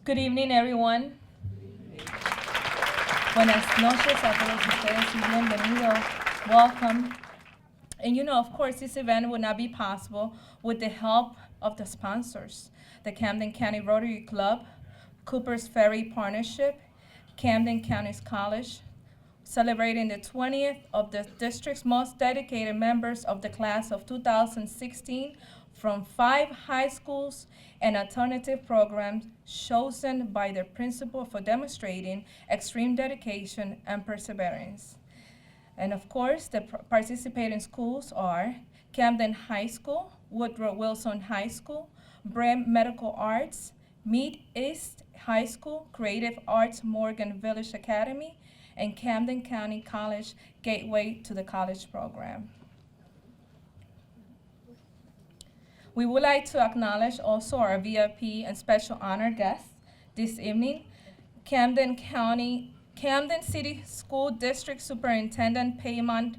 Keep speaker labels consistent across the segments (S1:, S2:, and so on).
S1: Good evening, everyone. Buenas noches a todos ustedes y bienvenido. Welcome. And of course, this event would not be possible with the help of the sponsors, the Camden County Rotary Club, Cooper's Ferry Partnership, Camden County College, celebrating the 20th of the district's most dedicated members of the class of 2016 from 5 high schools and alternative programs chosen by their principal for demonstrating extreme dedication and perseverance. And of course, the participating schools are Camden High School, Woodrow Wilson High School, Brem Medical Arts, Mead East High School, Creative Arts Morgan Village Academy, and Camden County College Gateway to the College Program. We would like to acknowledge also our VIP and special honor guests this evening, Camden City School District Superintendent Payman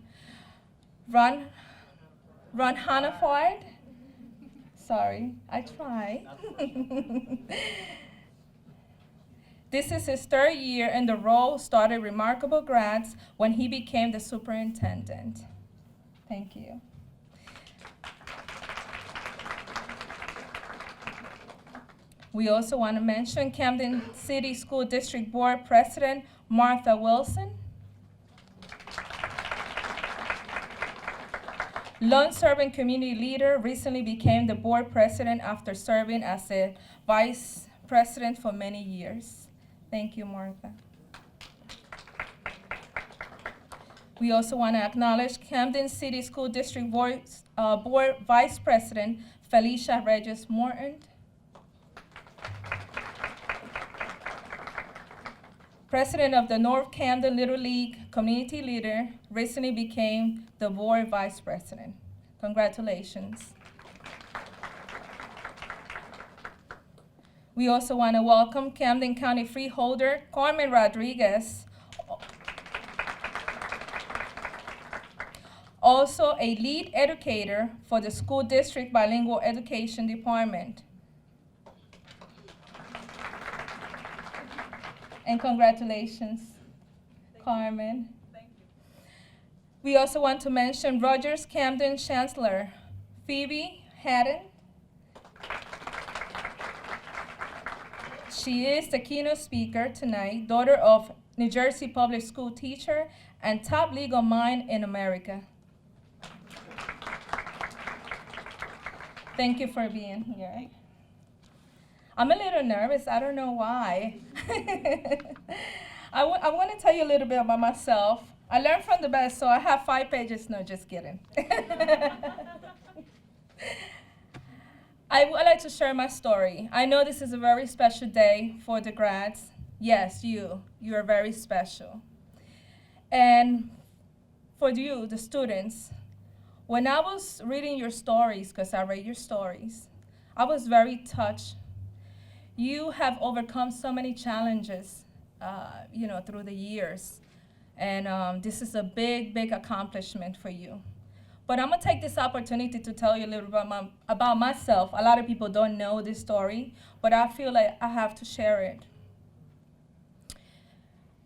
S1: Rouhanifard. Sorry, I try. This is his 3rd year in the role, started remarkable grads when he became the superintendent. Thank you. We also want to mention Camden City School District Board President Martha Wilson, long-serving community leader, recently became the board president after serving as a vice president for many years. Thank you, Martha. We also want to acknowledge Camden City School District Board Vice President Felicia Regis Morton, President of the North Camden Little League Community Leader, recently became the board vice president. Congratulations. We also want to welcome Camden County Freeholder Carmen Rodriguez, also a lead educator for the school district bilingual education department. And congratulations, Carmen.
S2: Thank you.
S1: We also want to mention Rutgers-Camden Chancellor Phoebe Haddon. She is the keynote speaker tonight, daughter of New Jersey public school teacher and top legal mind in America. Thank you for being here. I'm a little nervous, I don't know why. I want to tell you a little bit about myself. I learned from the best, so I have 5 pages. No, just kidding. I would like to share my story. I know this is a very special day for the grads. Yes, you are very special. And for you, the students, when I was reading your stories, because I read your stories, I was very touched. You have overcome so many challenges, through the years. And this is a big, big accomplishment for you. But I'm gonna take this opportunity to tell you a little bit about myself. A lot of people don't know this story, but I feel like I have to share it.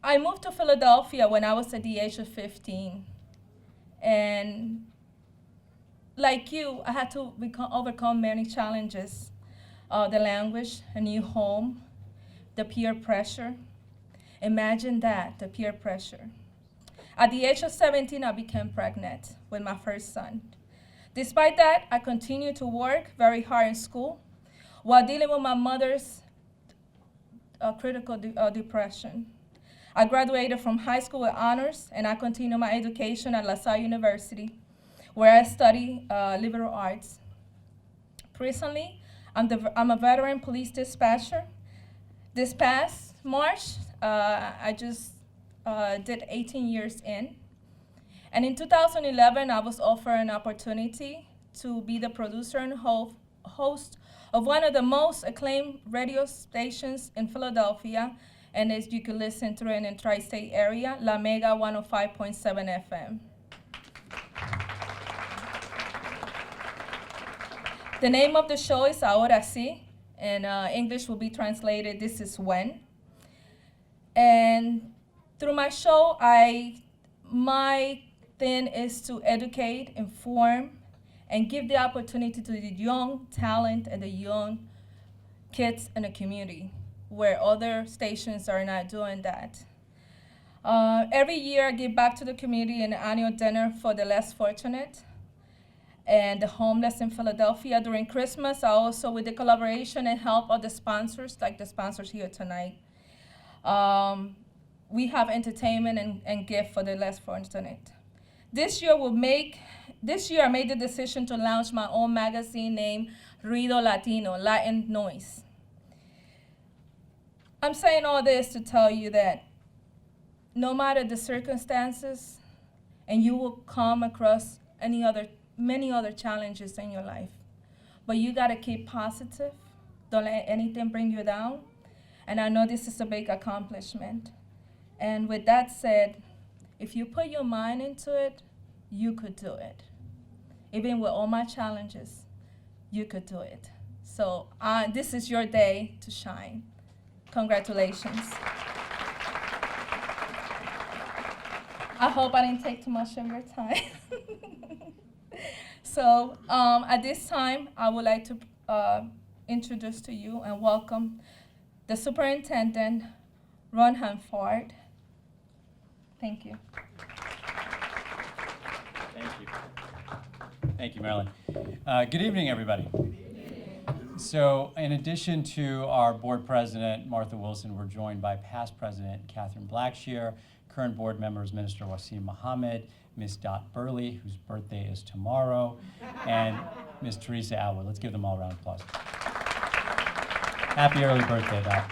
S1: I moved to Philadelphia when I was at the age of 15. And like you, I had to overcome many challenges. The language, a new home, the peer pressure. Imagine that, the peer pressure. At the age of 17, I became pregnant with my first son. Despite that, I continued to work very hard in school while dealing with my mother's critical depression. I graduated from high school with honors, and I continued my education at LaSalle University, where I study liberal arts. Presently, I'm a veteran police dispatcher. This past March, I just did 18 years in. And in 2011, I was offered an opportunity to be the producer and host of one of the most acclaimed radio stations in Philadelphia, and as you can listen to it in the tri-state area, La Mega 105.7 FM. The name of the show is Ahora Sí, and English will be translated, "This is when." And through my show, my thing is to educate, inform, and give the opportunity to the young talent and the young kids in the community where other stations are not doing that. Every year I give back to the community in an annual dinner for the less fortunate and the homeless in Philadelphia. During Christmas, I also, with the collaboration and help of the sponsors, like the sponsors here tonight, we have entertainment and gift for the less fortunate. This year I made the decision to launch my own magazine named Ruido Latino, Latin Noise. I'm saying all this to tell you that no matter the circumstances, and you will come across many other challenges in your life, but you gotta keep positive. Don't let anything bring you down. And I know this is a big accomplishment. And with that said, if you put your mind into it, you could do it. Even with all my challenges, you could do it. So this is your day to shine. Congratulations. I hope I didn't take too much of your time. So at this time, I would like to introduce to you and welcome the Superintendent Rouhanifard. Thank you.
S2: Thank you. Thank you, Marilyn. Good evening, everybody. So in addition to our board president, Martha Wilson, we're joined by past president Catherine Blackshear, current board members, Minister Wasim Mohammed, Ms. Dot Burley, whose birthday is tomorrow, and Ms. Teresa Atwood. Let's give them all a round of applause. Happy early birthday, Dot.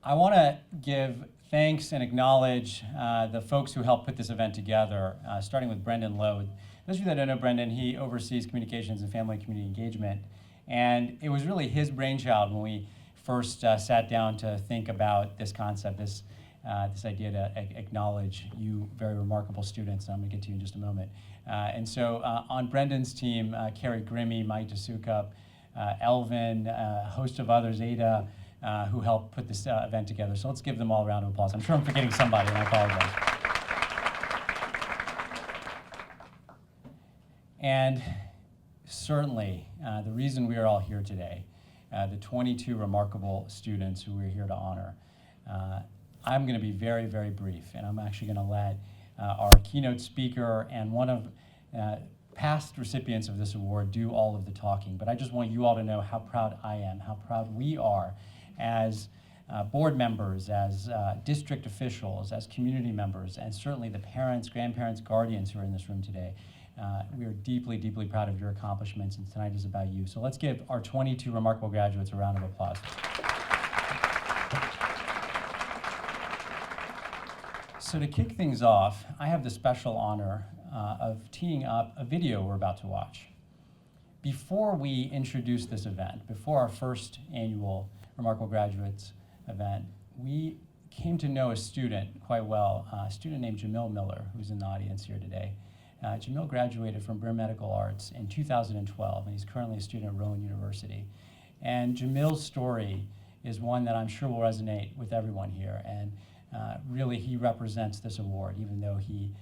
S2: I want to give thanks and acknowledge the folks who helped put this event together, starting with Brendan Lowe. Those of you that don't know Brendan, he oversees communications and family and community engagement. And it was really his brainchild when we first sat down to think about this concept, this idea to acknowledge you very remarkable students. I'm going to get to you in just a moment. And so on Brendan's team, Carrie Grimmy, Mike DeSukup, Elvin, a host of others, Ada, who helped put this event together. So let's give them all a round of applause. I'm sure I'm forgetting somebody, and I apologize. And certainly, the reason we are all here today, the 22 remarkable students who we're here to honor, I'm going to be very, very brief, and I'm actually going to let our keynote speaker and one of past recipients of this award do all of the talking. But I just want you all to know how proud I am, how proud we are as board members, as district officials, as community members, and certainly the parents, grandparents, guardians who are in this room today. We are deeply, deeply proud of your accomplishments, and tonight is about you. So let's give our 22 remarkable graduates a round of applause. So to kick things off, I have the special honor of teeing up a video we're about to watch. Before we introduce this event, before our first annual Remarkable Graduates event, we came to know a student quite well, a student named Jamil Miller, who's in the audience here today. Jamil graduated from Brewer Medical Arts in 2012, and he's currently a student at Rowan University. And Jamil's story is one that I'm sure will resonate with everyone here, and really he represents this award, even though he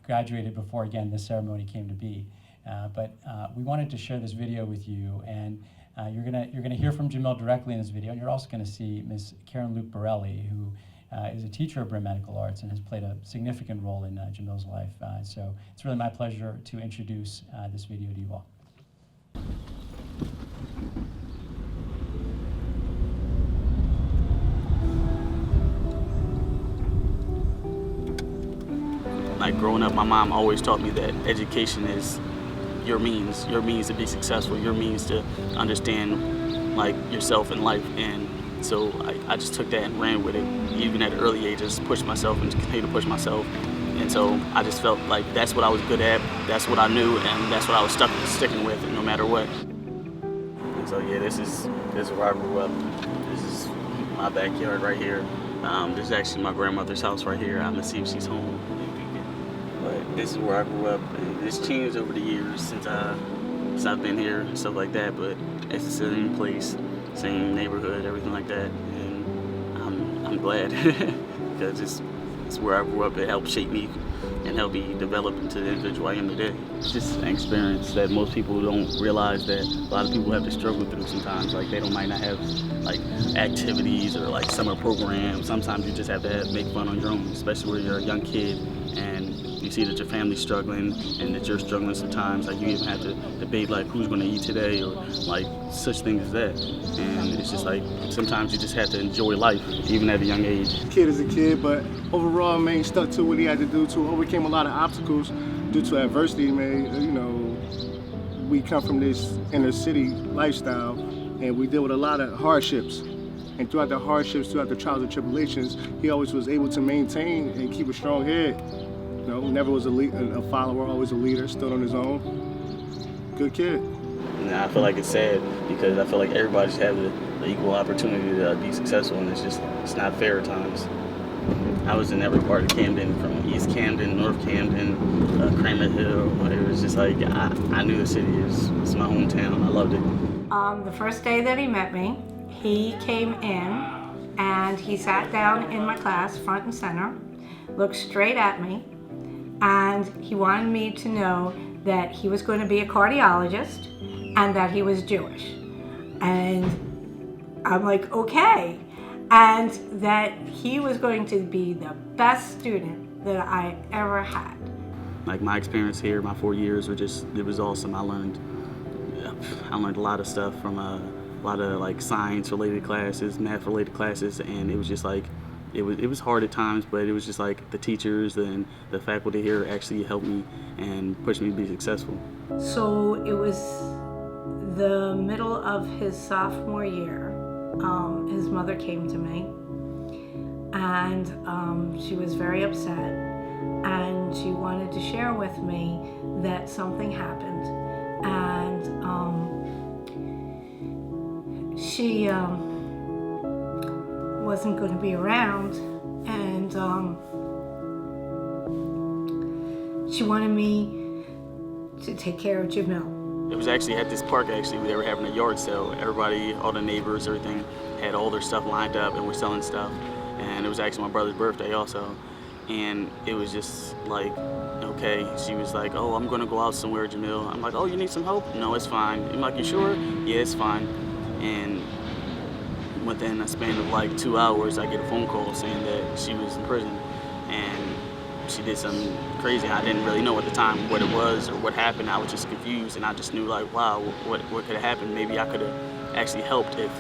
S2: graduated before, again, this ceremony came to be. But we wanted to share this video with you, and you're gonna hear from Jamil directly in this video, and you're also gonna see Ms. Karen Luke Borelli, who is a teacher at Brewer Medical Arts and has played a significant role in Jamil's life. So it's really my pleasure to introduce this video to you all.
S3: Like growing up, my mom always taught me that education is your means to be successful, your means to understand like yourself in life. And so I just took that and ran with it. Even at an early age, just pushed myself and continue to push myself. And so I just felt like that's what I was good at, that's what I knew, and that's what I was sticking with no matter what. And so yeah, this is where I grew up. This is my backyard right here. This is actually my grandmother's house right here. I'm gonna see if she's home. But this is where I grew up. And it's changed over the years since I've been here and stuff like that. But It's the same place, same neighborhood, everything like that, and I'm glad because it's where I grew up. It helped shape me and help me develop into the individual I am today. It's just an experience that most people don't realize that a lot of people have to struggle through sometimes. Like they might not have like activities or like summer programs. Sometimes you just have to make fun on your own, especially when you're a young kid and you see that your family's struggling and that you're struggling sometimes. Like you even have to debate like who's going to eat today or like such things as that. And it's just like sometimes you just have to enjoy life even at a young age.
S4: Kid is a kid, but overall, man, he stuck to what he had to do to overcame a lot of obstacles due to adversity, man. You know, we come from this inner city lifestyle and we deal with a lot of hardships. And throughout the hardships, throughout the trials and tribulations, he always was able to maintain and keep a strong head. You know, never was a follower, always a leader, stood on his own. Good kid.
S3: Nah, I feel like it's sad because I feel like everybody should have the equal opportunity to be successful, and it's not fair at times. I was in every part of Camden, from East Camden, North Camden, Kramer Hill. It was just like, I knew the city. It's my hometown. I loved it.
S5: The first day that he met me, he came in and he sat down in my class, front and center, looked straight at me, and he wanted me to know that he was going to be a cardiologist and that he was Jewish. And I'm like, okay. And that he was going to be the best student that I ever had.
S3: Like my experience here, my 4 years it was awesome. I learned a lot of stuff from a lot of like science related classes, math related classes, and it was just like, it was hard at times, but it was just like the teachers and the faculty here actually helped me and pushed me to be successful.
S5: So it was the middle of his sophomore year. His mother came to me and she was very upset and she wanted to share with me that something happened, and she wasn't going to be around, and she wanted me to take care of Jamil.
S3: It was actually at this park, they were having a yard sale. Everybody, all the neighbors, everything, had all their stuff lined up and were selling stuff. And it was actually my brother's birthday also. And it was just like, okay, she was like, oh, I'm gonna go out somewhere, Jamil. I'm like, oh, you need some help? No, it's fine. I'm like, you sure? Yeah, it's fine. And within a span of like 2 hours, I get a phone call saying that she was in prison. And she did something crazy. I didn't really know at the time what it was or what happened. I was just confused, and I just knew like, wow, what could have happened? Maybe I could have actually helped if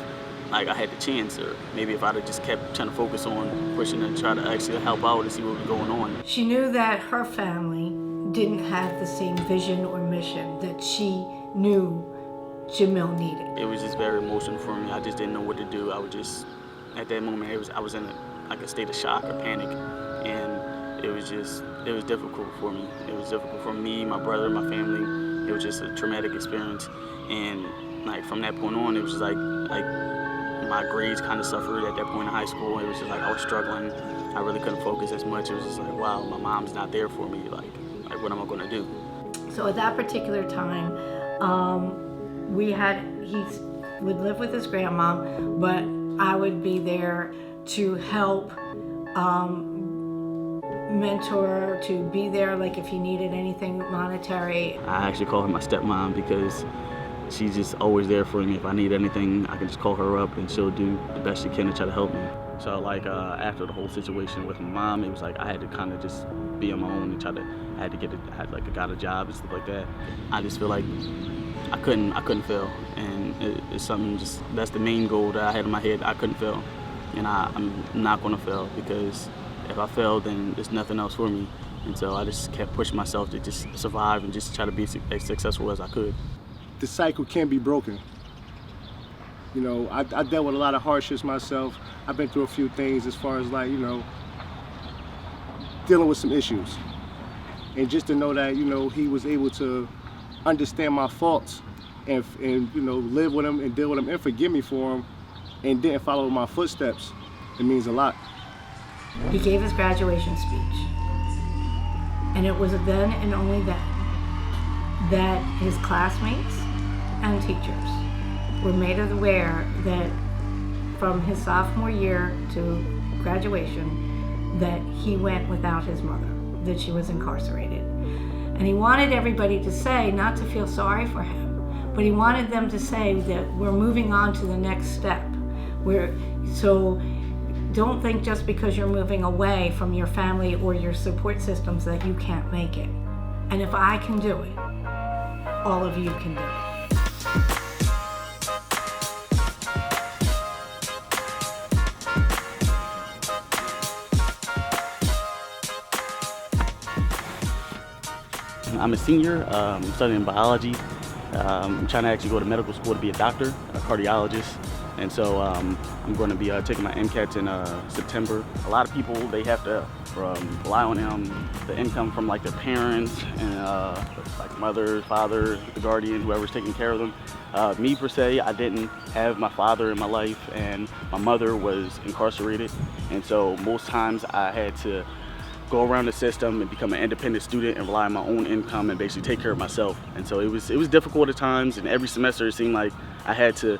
S3: like I had the chance, or maybe if I'd have just kept trying to focus on pushing and try to actually help out and see what was going on.
S5: She knew that her family didn't have the same vision or mission that she knew Jamil needed.
S3: It was just very emotional for me. I just didn't know what to do. I was just, at that moment, I was in a state of shock or panic, and it was difficult for me. It was difficult for me, my brother, my family. It was just a traumatic experience. And like from that point on, it was just like my grades kind of suffered at that point in high school. It was just like I was struggling. I really couldn't focus as much. It was just like, wow, my mom's not there for me. Like what am I gonna do?
S5: So at that particular time, he would live with his grandma, but I would be there to help mentor, to be there like if he needed anything monetary.
S3: I actually call her my stepmom because she's just always there for me. If I need anything, I can just call her up and she'll do the best she can to try to help me. So like after the whole situation with my mom, it was like I had to kind of just be on my own and I got a job and stuff like that. I just feel like I couldn't fail, and it's something that's the main goal that I had in my head. I couldn't fail, and I'm not gonna fail, because if I fail, then there's nothing else for me. And so I just kept pushing myself to just survive and just try to be as successful as I could.
S4: The cycle can be broken. You know, I dealt with a lot of hardships myself. I've been through a few things as far as like, you know, dealing with some issues. And just to know that, you know, he was able to understand my faults and you know, live with them and deal with them and forgive me for them, and didn't follow my footsteps, it means a lot.
S5: He gave his graduation speech, and it was then and only then that his classmates and teachers were made aware that from his sophomore year to graduation, that he went without his mother, that she was incarcerated. And he wanted everybody to say, not to feel sorry for him, but he wanted them to say that we're moving on to the next step. So don't think just because you're moving away from your family or your support systems that you can't make it. And if I can do it, all of you can do it.
S3: I'm a senior, studying biology. I'm trying to actually go to medical school to be a doctor, a cardiologist. And so I'm going to be taking my MCATs in September. A lot of people, they have to rely on the income from like their parents and like mother, father, the guardian, whoever's taking care of them. Me per se, I didn't have my father in my life, and my mother was incarcerated. And so most times I had to go around the system and become an independent student and rely on my own income and basically take care of myself. And so it was difficult at times, and every semester it seemed like I had to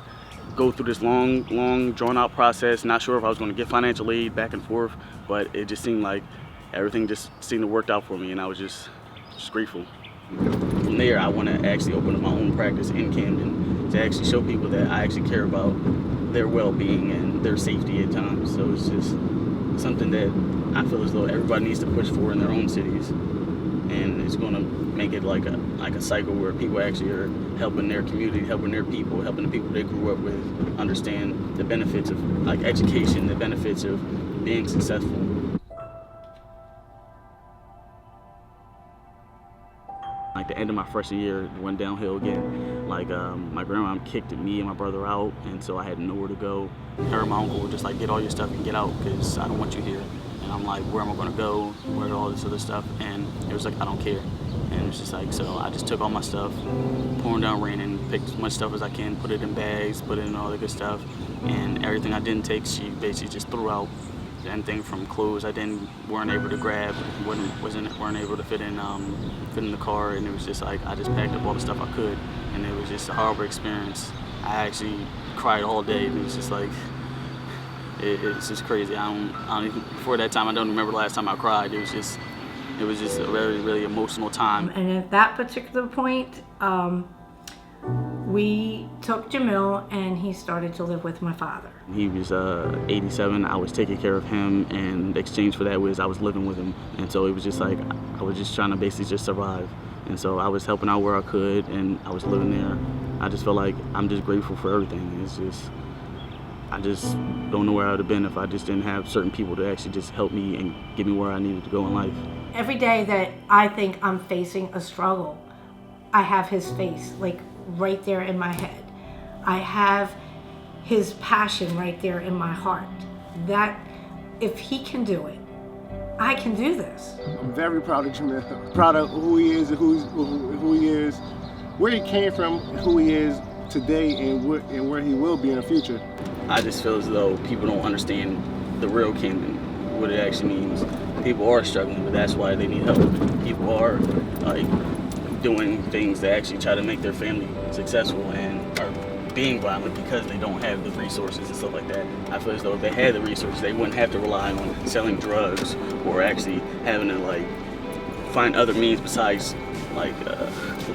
S3: go through this long drawn out process, not sure if I was going to get financial aid back and forth, but it just seemed like everything just seemed to work out for me, and I was just grateful. From there, I want to actually open up my own practice in Camden to actually show people that I actually care about their well-being and their safety at times. So it's just something that I feel as though everybody needs to push for in their own cities, and it's going to make it like a cycle where people actually are helping their community, helping their people, helping the people they grew up with understand the benefits of like education, the benefits of being successful. Like the end of my freshman year, it went downhill again. Like my grandma kicked me and my brother out, and so I had nowhere to go. Her and my uncle were just like, get all your stuff and get out, because I don't want you here. And I'm like, where am I gonna go? Where all this other stuff? And it was like, I don't care. And it was just like, so I just took all my stuff, pouring down raining, picked as much stuff as I can, put it in bags, put it in all the good stuff. And everything I didn't take, she basically just threw out. Anything from clothes I weren't able to grab, weren't able to fit in the car, and it was just like I just packed up all the stuff I could, and it was just a horrible experience. I actually cried all day, and it was just like it's just crazy. I don't even, before that time, I don't remember the last time I cried. It was just a very, really emotional time.
S5: And at that particular point, we took Jamil and he started to live with my father.
S3: He was 87. I was taking care of him, and the exchange for that was I was living with him. And so it was just like I was just trying to basically just survive. And so I was helping out where I could, and I was living there. I just felt like I'm just grateful for everything. It's just, I just don't know where I would have been if I just didn't have certain people to actually just help me and get me where I needed to go in life.
S5: Every day that I think I'm facing a struggle, I have his face, like right there in my head. I have his passion right there in my heart. That if he can do it, I can do this.
S4: I'm very proud of Jamil, proud of who he is and who he is, where he came from, who he is today, and where he will be in the future.
S3: I just feel as though people don't understand the real Camden, what it actually means. People are struggling, but that's why they need help. People are like doing things that actually try to make their family successful and are being violent because they don't have the resources and stuff like that. I feel as though if they had the resources, they wouldn't have to rely on selling drugs or actually having to like find other means besides like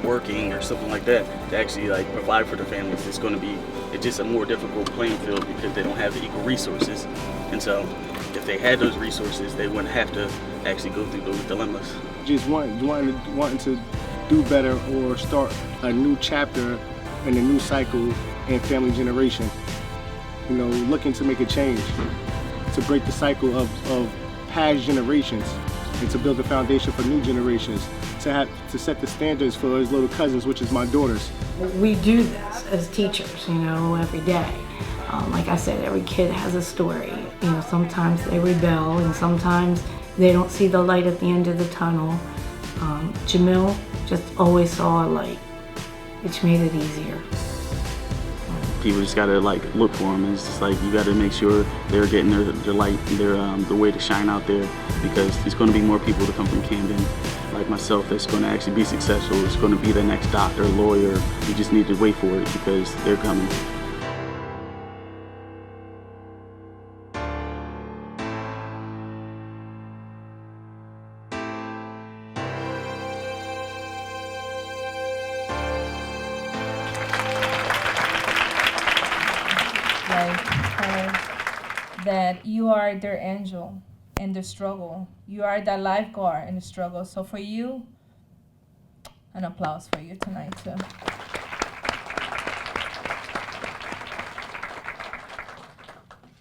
S3: working or something like that to actually like provide for their families. It's just a more difficult playing field because they don't have the equal resources. And so if they had those resources, they wouldn't have to actually go through those dilemmas.
S4: Just wanting to do better or start a new chapter in a new cycle in family generation. You know, looking to make a change, to break the cycle of past generations and to build a foundation for new generations, to set the standards for his little cousins, which is my daughters.
S5: We do this as teachers, you know, every day. Like I said, every kid has a story. You know, sometimes they rebel and sometimes they don't see the light at the end of the tunnel. Jamil just always saw a light, which made it easier.
S3: People just gotta like look for them. It's just like you gotta make sure they're getting their light, the way to shine out there, because there's gonna be more people to come from Camden, like myself, that's gonna actually be successful. It's gonna be the next doctor, lawyer. You just need to wait for it because they're coming.
S1: that you are their angel in the struggle. You are that lifeguard in the struggle. So for you, an applause for you tonight too.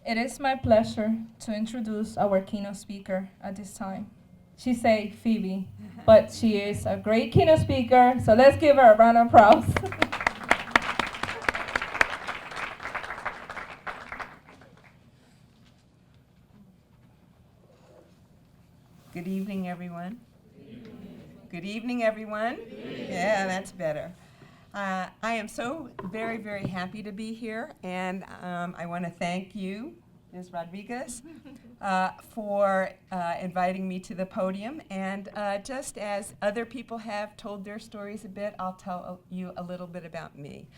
S1: It is my pleasure to introduce our keynote speaker at this time. She say Phoebe, but she is a great keynote speaker, so let's give her a round of applause.
S6: Good evening, everyone. Good evening, everyone. Yeah, that's better. I am so very, very happy to be here, and I want to thank you, Ms. Rodriguez, for inviting me to the podium. And just as other people have told their stories a bit, I'll tell you a little bit about me,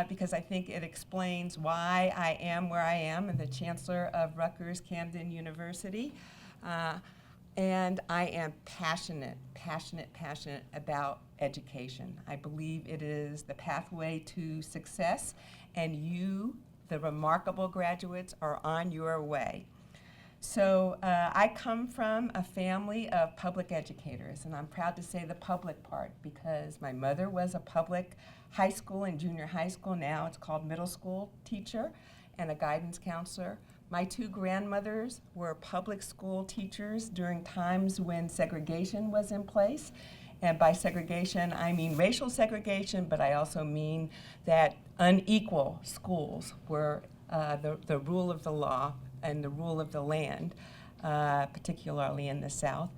S6: because I think it explains why I am where I am, and the Chancellor of Rutgers-Camden University. And I am passionate about education. I believe it is the pathway to success, and you, the remarkable graduates, are on your way. So I come from a family of public educators, and I'm proud to say the public part because my mother was a public high school and junior high school, now it's called middle school teacher, and a guidance counselor. My two grandmothers were public school teachers during times when segregation was in place. And by segregation, I mean racial segregation, but I also mean that unequal schools were the rule of the law and the rule of the land, particularly in the South.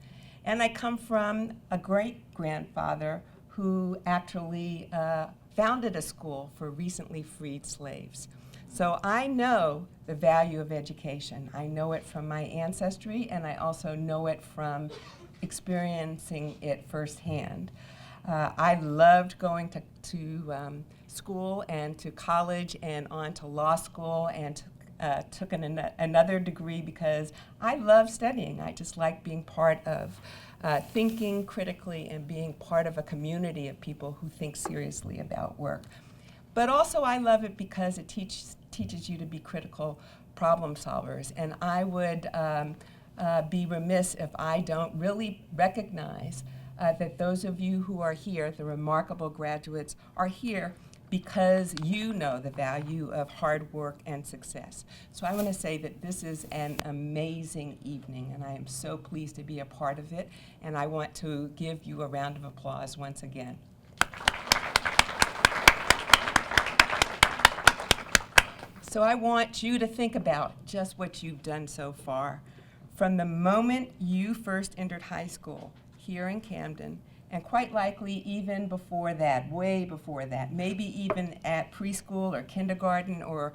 S6: And I come from a great-grandfather who actually founded a school for recently freed slaves. So I know the value of education. I know it from my ancestry, and I also know it from experiencing it firsthand. I loved going to school and to college and on to law school, and took another degree because I love studying. I just like being part of thinking critically and being part of a community of people who think seriously about work. But also I love it because it teaches you to be critical problem solvers. And I would be remiss if I don't really recognize that those of you who are here, the remarkable graduates, are here because you know the value of hard work and success. So I want to say that this is an amazing evening, and I am so pleased to be a part of it. And I want to give you a round of applause once again. So I want you to think about just what you've done so far. From the moment you first entered high school here in Camden, and quite likely even before that, way before that, maybe even at preschool or kindergarten or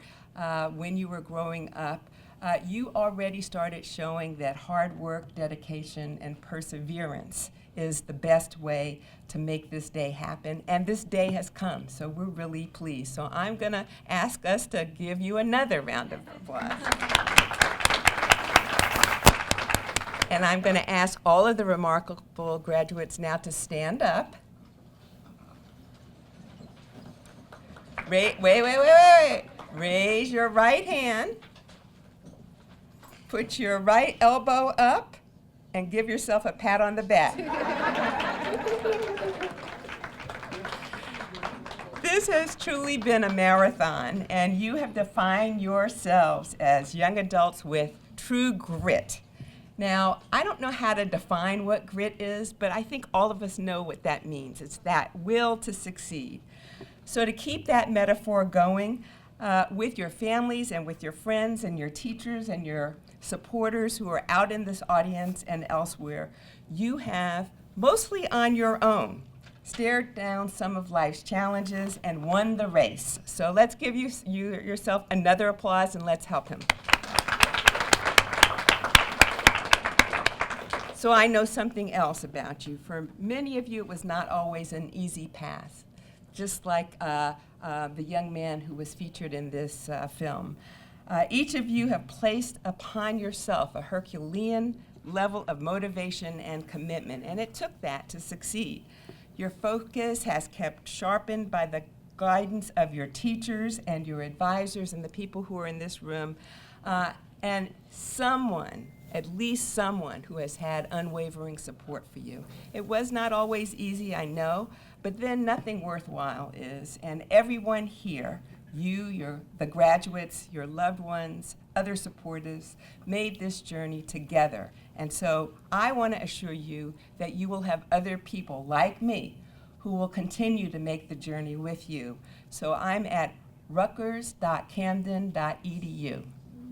S6: when you were growing up, you already started showing that hard work, dedication, and perseverance is the best way to make this day happen. And this day has come, so we're really pleased. So I'm going to ask us to give you another round of applause. And I'm going to ask all of the remarkable graduates now to stand up. Wait. Raise your right hand. Put your right elbow up and give yourself a pat on the back. This has truly been a marathon, and you have defined yourselves as young adults with true grit. Now, I don't know how to define what grit is, but I think all of us know what that means. It's that will to succeed. So to keep that metaphor going with your families and with your friends and your teachers and your supporters who are out in this audience and elsewhere, you have, mostly on your own, stared down some of life's challenges and won the race. So let's give yourself another applause, and let's help him. So I know something else about you. For many of you, it was not always an easy path, just like the young man who was featured in this film. Each of you have placed upon yourself a Herculean level of motivation and commitment, and it took that to succeed. Your focus has kept sharpened by the guidance of your teachers and your advisors and the people who are in this room. and someone, at least someone, who has had unwavering support for you. It was not always easy, I know, but then nothing worthwhile is. And everyone here, you, the graduates, your loved ones, other supporters, made this journey together. And so I want to assure you that you will have other people like me who will continue to make the journey with you. So I'm at Rutgers.Camden.edu.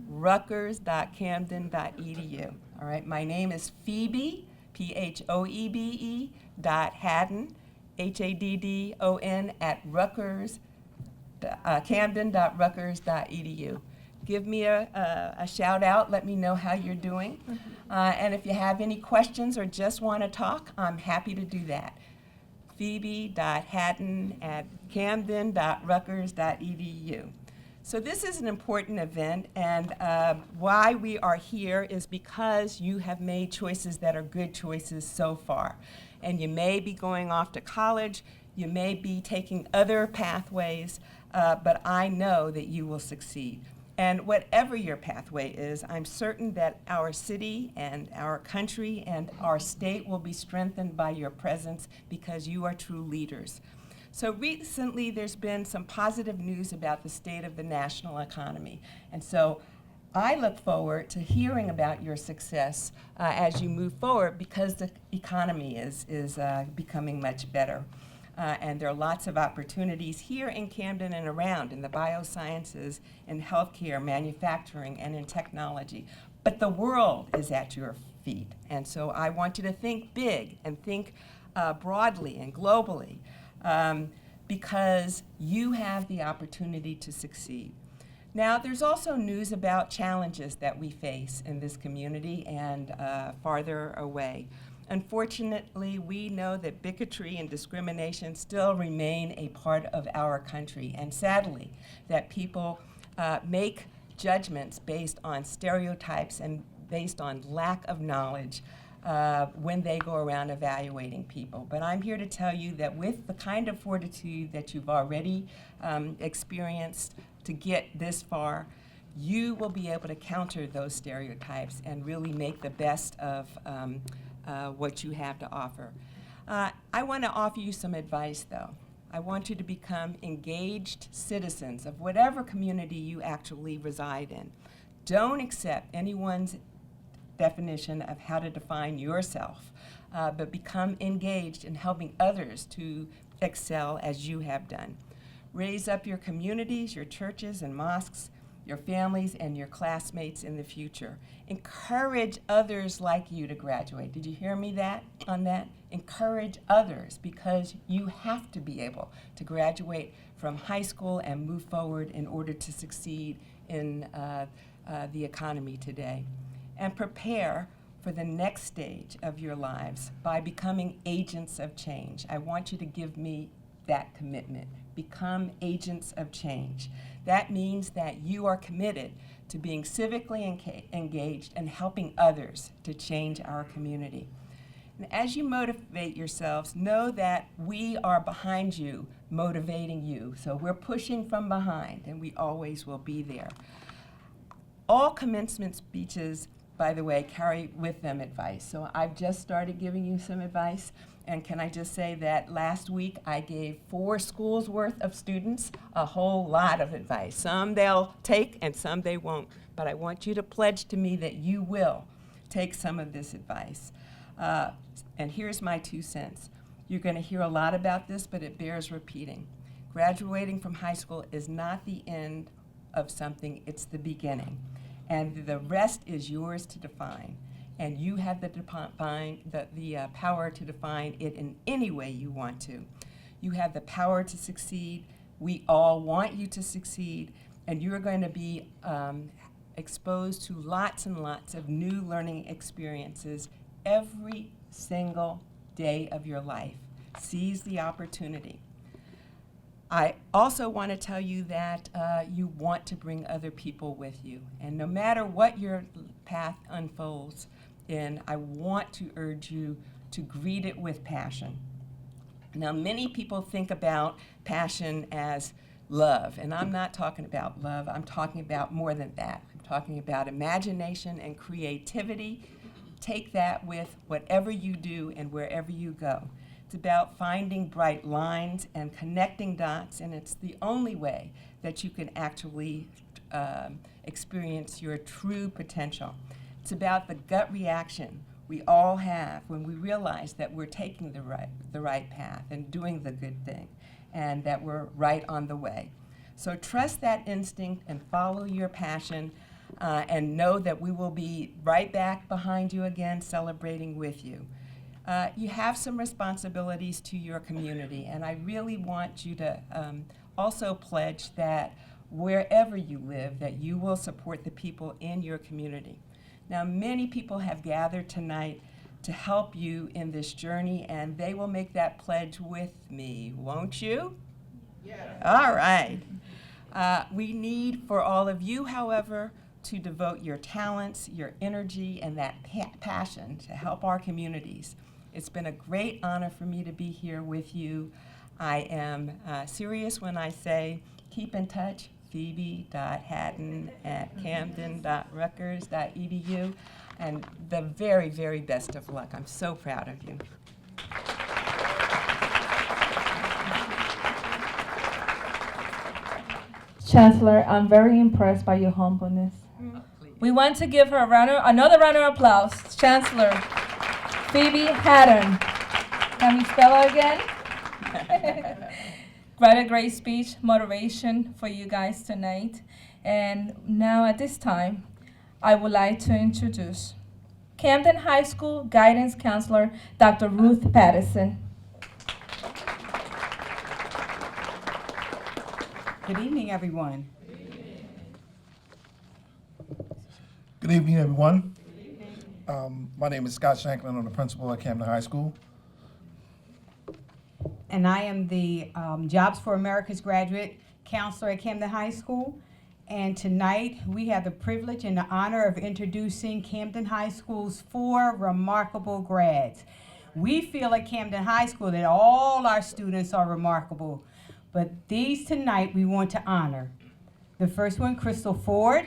S6: Rutgers.Camden.edu. All right, my name is Phoebe, Phoebe, Haddon, Haddon, at Camden.Rutgers.edu. Give me a shout out, let me know how you're doing. And if you have any questions or just want to talk, I'm happy to do that. Phoebe.Haddon at Camden.Rutgers.edu. So this is an important event, and why we are here is because you have made choices that are good choices so far. And you may be going off to college, you may be taking other pathways, but I know that you will succeed. And whatever your pathway is, I'm certain that our city and our country and our state will be strengthened by your presence because you are true leaders. So recently, there's been some positive news about the state of the national economy. And so I look forward to hearing about your success as you move forward because the economy is becoming much better. And there are lots of opportunities here in Camden and around in the biosciences, in healthcare, manufacturing, and in technology. But the world is at your feet. And so I want you to think big and think broadly and globally because you have the opportunity to succeed. Now, there's also news about challenges that we face in this community and farther away. Unfortunately, we know that bigotry and discrimination still remain a part of our country, and sadly, that people make judgments based on stereotypes and based on lack of knowledge when they go around evaluating people. But I'm here to tell you that with the kind of fortitude that you've already experienced to get this far, you will be able to counter those stereotypes and really make the best of what you have to offer. I want to offer you some advice, though. I want you to become engaged citizens of whatever community you actually reside in. Don't accept anyone's definition of how to define yourself, but become engaged in helping others to excel as you have done. Raise up your communities, your churches and mosques, your families and your classmates in the future. Encourage others like you to graduate. Did you hear me on that? Encourage others because you have to be able to graduate from high school and move forward in order to succeed in the economy today. And prepare for the next stage of your lives by becoming agents of change. I want you to give me that commitment. Become agents of change. That means that you are committed to being civically engaged and helping others to change our community. And as you motivate yourselves, know that we are behind you, motivating you. So we're pushing from behind, and we always will be there. All commencement speeches, by the way, carry with them advice. So I've just started giving you some advice. And can I just say that last week I gave 4 schools worth of students a whole lot of advice. Some they'll take and some they won't. But I want you to pledge to me that you will take some of this advice. And here's my 2 cents. You're going to hear a lot about this, but it bears repeating. Graduating from high school is not the end of something, it's the beginning. And the rest is yours to define. And you have the power to define it in any way you want to. You have the power to succeed. We all want you to succeed. And you're going to be exposed to lots and lots of new learning experiences every single day of your life. Seize the opportunity. I also want to tell you that you want to bring other people with you. And no matter what your path unfolds in, I want to urge you to greet it with passion. Now, many people think about passion as love, and I'm not talking about love. I'm talking about more than that. I'm talking about imagination and creativity. Take that with whatever you do and wherever you go. It's about finding bright lines and connecting dots, and it's the only way that you can actually experience your true potential. It's about the gut reaction we all have when we realize that we're taking the right path and doing the good thing, and that we're right on the way. So trust that instinct and follow your passion, and know that we will be right back behind you again, celebrating with you. You have some responsibilities to your community, and I really want you to also pledge that wherever you live, that you will support the people in your community. Now, many people have gathered tonight to help you in this journey, and they will make that pledge with me, won't you? Yeah. All right. We need for all of you, however, to devote your talents, your energy, and that passion to help our communities. It's been a great honor for me to be here with you. I am serious when I say keep in touch, phoebe.haddon@camden.rutgers.edu, and the very, very best of luck. I'm so proud of you.
S1: Chancellor, I'm very impressed by your humbleness. We want to give her another round of applause. Chancellor Phoebe Haddon. Can we spell her again? Quite a great speech, motivation for you guys tonight. And now at this time, I would like to introduce Camden High School Guidance Counselor, Dr. Ruth Patterson.
S7: Good evening, everyone.
S8: Good evening, everyone. My name is Scott Shanklin. I'm the principal at Camden High School.
S7: And I am the Jobs for America's graduate counselor at Camden High School. And tonight we have the privilege and the honor of introducing Camden High School's 4 remarkable grads. We feel at Camden High School that all our students are remarkable, but these tonight we want to honor. The first one, Crystal Ford.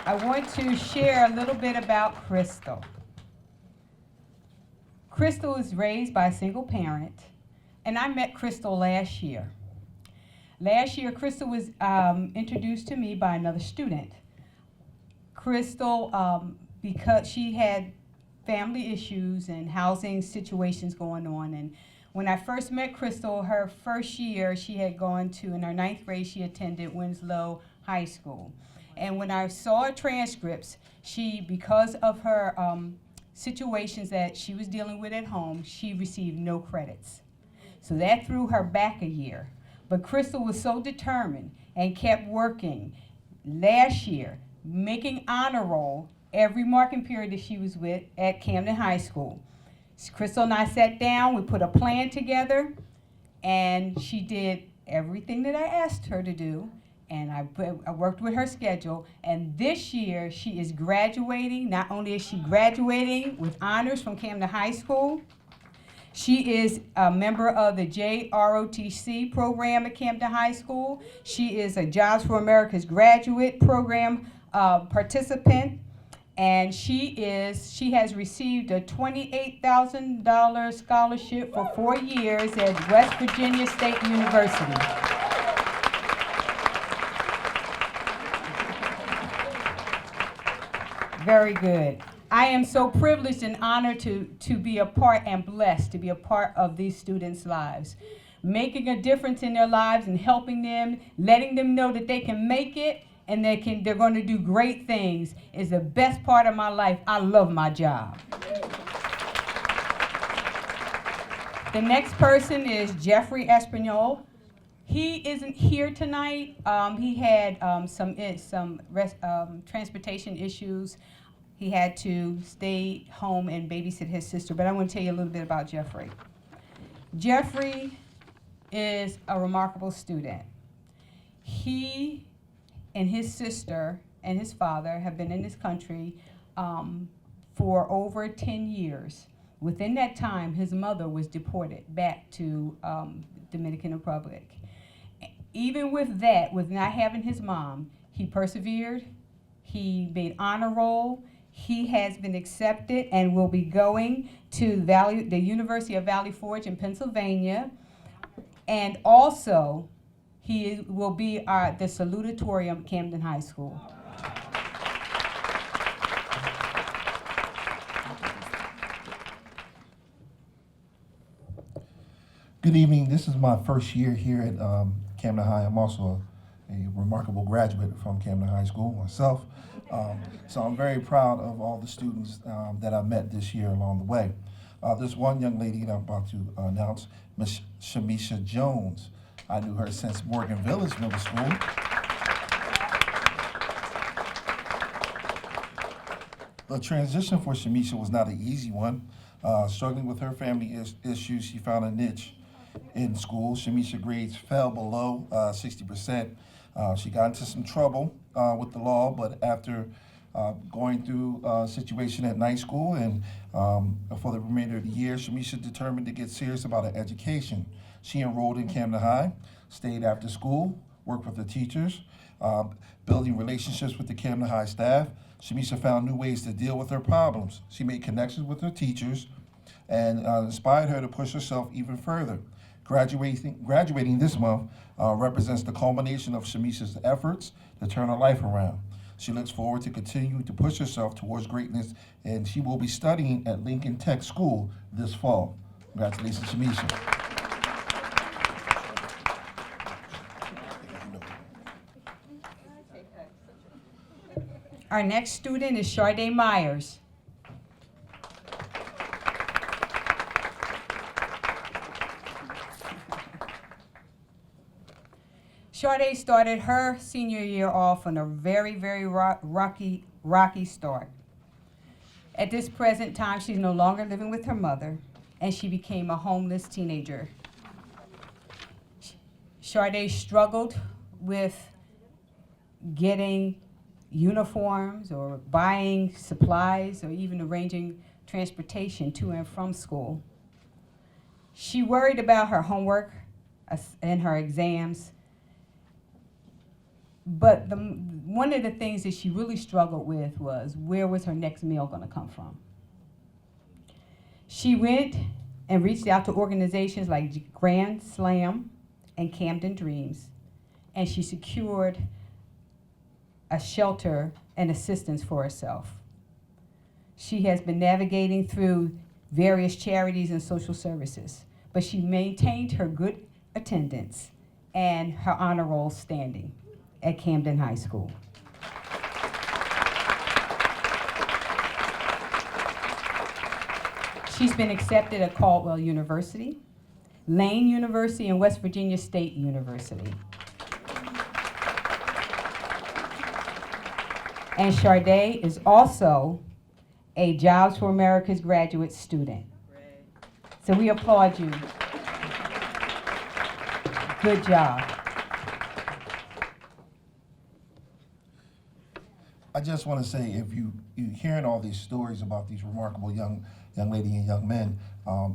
S7: I want to share a little bit about Crystal. Crystal was raised by a single parent, and I met Crystal last year. Last year, Crystal was introduced to me by another student. Crystal, because she had family issues and housing situations going on, and when I first met Crystal, her first year, she had gone to, in her 9th grade, she attended Winslow High School. And when I saw her transcripts, she, because of her situations that she was dealing with at home, she received no credits. So that threw her back a year. But Crystal was so determined and kept working. Last year, making honor roll every marking period that she was with at Camden High School. Crystal and I sat down, we put a plan together, and she did everything that I asked her to do. And I worked with her schedule, and this year she is graduating. Not only is she graduating with honors from Camden High School, she is a member of the JROTC program at Camden High School. She is a Jobs for America's graduate program participant, and she has received a $28,000 scholarship for 4 years at West Virginia State University. Very good. I am so privileged and honored to be a part and blessed to be a part of these students' lives. Making a difference in their lives and helping them, letting them know that they can make it and they're going to do great things is the best part of my life. I love my job. The next person is Jeffrey Espinol. He isn't here tonight. He had some transportation issues. He had to stay home and babysit his sister. But I want to tell you a little bit about Jeffrey. Jeffrey is a remarkable student. He and his sister and his father have been in this country for over 10 years. Within that time, his mother was deported back to Dominican Republic. Even with that, with not having his mom, he persevered, he made honor roll, he has been accepted and will be going to the University of Valley Forge in Pennsylvania, and also he will be the salutatorian at Camden High School.
S8: Good evening. This is my first year here at Camden High. I'm also a remarkable graduate from Camden High School myself. So I'm very proud of all the students that I met this year along the way. There's one young lady that I'm about to announce, Miss Shamisha Jones. I knew her since Morgan Village Middle School. The transition for Shamisha was not an easy one. Struggling with her family issues, she found a niche in school. Shamisha's grades fell below 60%. She got into some trouble with the law, but after going through a situation at night school and for the remainder of the year, Shamisha determined to get serious about her education. She enrolled in Camden High, stayed after school, worked with the teachers, building relationships with the Camden High staff. Shamisha found new ways to deal with her problems. She made connections with her teachers and inspired her to push herself even further. Graduating this month represents the culmination of Shamisha's efforts to turn her life around. She looks forward to continuing to push herself towards greatness, and she will be studying at Lincoln Tech School this fall. Congratulations, Shamisha.
S7: Our next student is Sade Myers. Sade started her senior year off on a very, very rocky start. At this present time, she's no longer living with her mother, and she became a homeless teenager. Sade struggled with getting uniforms or buying supplies or even arranging transportation to and from school. She worried about her homework and her exams, but one of the things that she really struggled with was where was her next meal going to come from. She went and reached out to organizations like Grand Slam and Camden Dreams, and she secured a shelter and assistance for herself. She has been navigating through various charities and social services, but she maintained her good attendance and her honor roll standing at Camden High School. She's been accepted at Caldwell University, Lane University, and West Virginia State University. And Sade is also a Jobs for America's graduate student. So we applaud you. Good job.
S8: I just want to say, if you're hearing all these stories about these remarkable young lady and young men,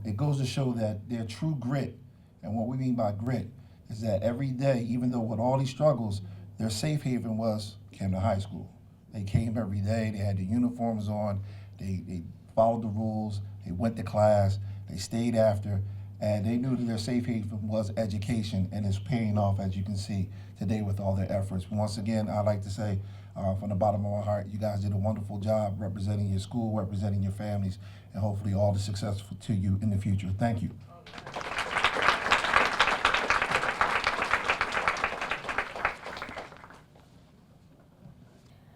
S8: it goes to show that their true grit, and what we mean by grit, is that every day, even though with all these struggles, their safe haven was Camden High School. They came every day, they had their uniforms on, they followed the rules, they went to class, they stayed after, and they knew that their safe haven was education, and it's paying off, as you can see today with all their efforts. Once again, I'd like to say, from the bottom of my heart, you guys did a wonderful job representing your school, representing your families, and hopefully all the success to you in the future. Thank you.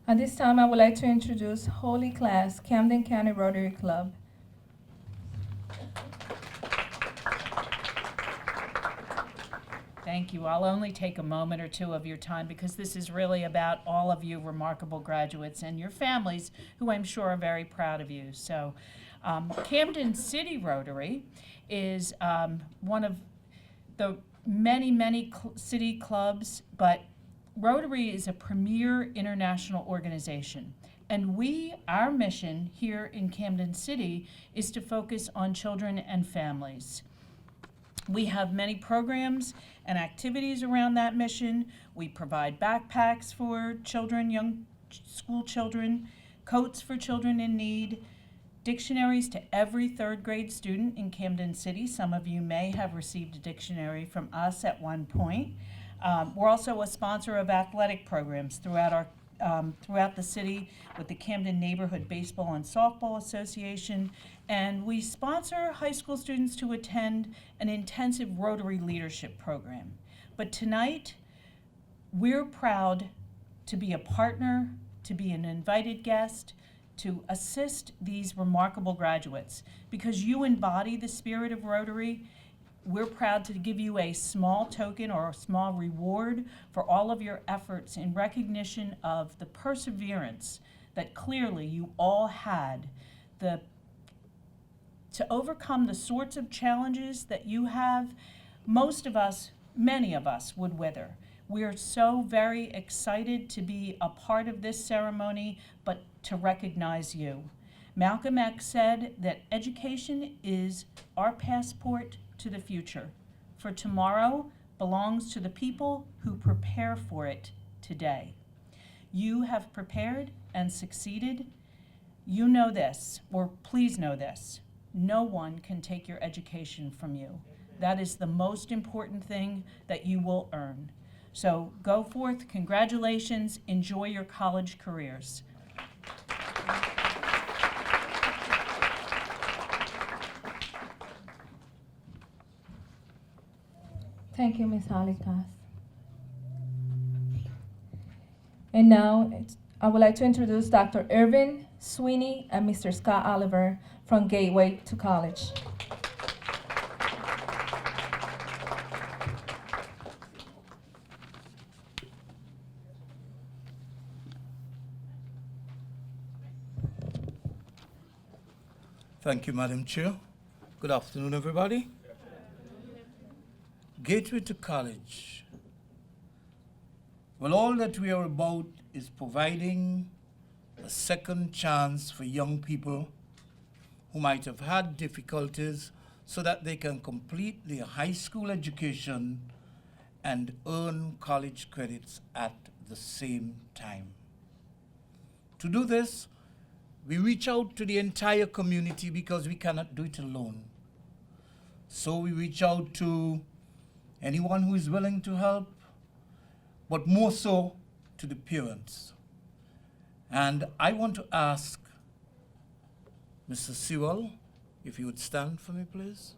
S1: At this time, I would like to introduce Holy Class, Camden County Rotary Club.
S9: Thank you. I'll only take a moment or two of your time because this is really about all of you remarkable graduates and your families, who I'm sure are very proud of you. So Camden City Rotary is one of the many city clubs, but Rotary is a premier international organization. And our mission here in Camden City is to focus on children and families. We have many programs and activities around that mission. We provide backpacks for children, young school children, coats for children in need, dictionaries to every third grade student in Camden City. Some of you may have received a dictionary from us at one point. We're also a sponsor of athletic programs throughout the city with the Camden Neighborhood Baseball and Softball Association, and we sponsor high school students to attend an intensive Rotary leadership program. But tonight, we're proud to be a partner, to be an invited guest, to assist these remarkable graduates. Because you embody the spirit of Rotary, we're proud to give you a small token or a small reward for all of your efforts in recognition of the perseverance that clearly you all had to overcome the sorts of challenges that you have. Most of us, many of us, would wither. We are so very excited to be a part of this ceremony, but to recognize you. Malcolm X said that education is our passport to the future, for tomorrow belongs to the people who prepare for it today. You have prepared and succeeded. You know this, or please know this, no one can take your education from you. That is the most important thing that you will earn. So go forth, congratulations, enjoy your college careers.
S1: Thank you, Ms. Halikas. And now I would like to introduce Dr. Irvin Sweeney and Mr. Scott Oliver from Gateway to College.
S10: Thank you, Madam Chair. Good afternoon, everybody. Gateway to College. Well, all that we are about is providing a second chance for young people who might have had difficulties so that they can complete their high school education and earn college credits at the same time. To do this, we reach out to the entire community because we cannot do it alone. So we reach out to anyone who is willing to help, but more so to the parents. And I want to ask Mr. Sewell, if you would stand for me, please.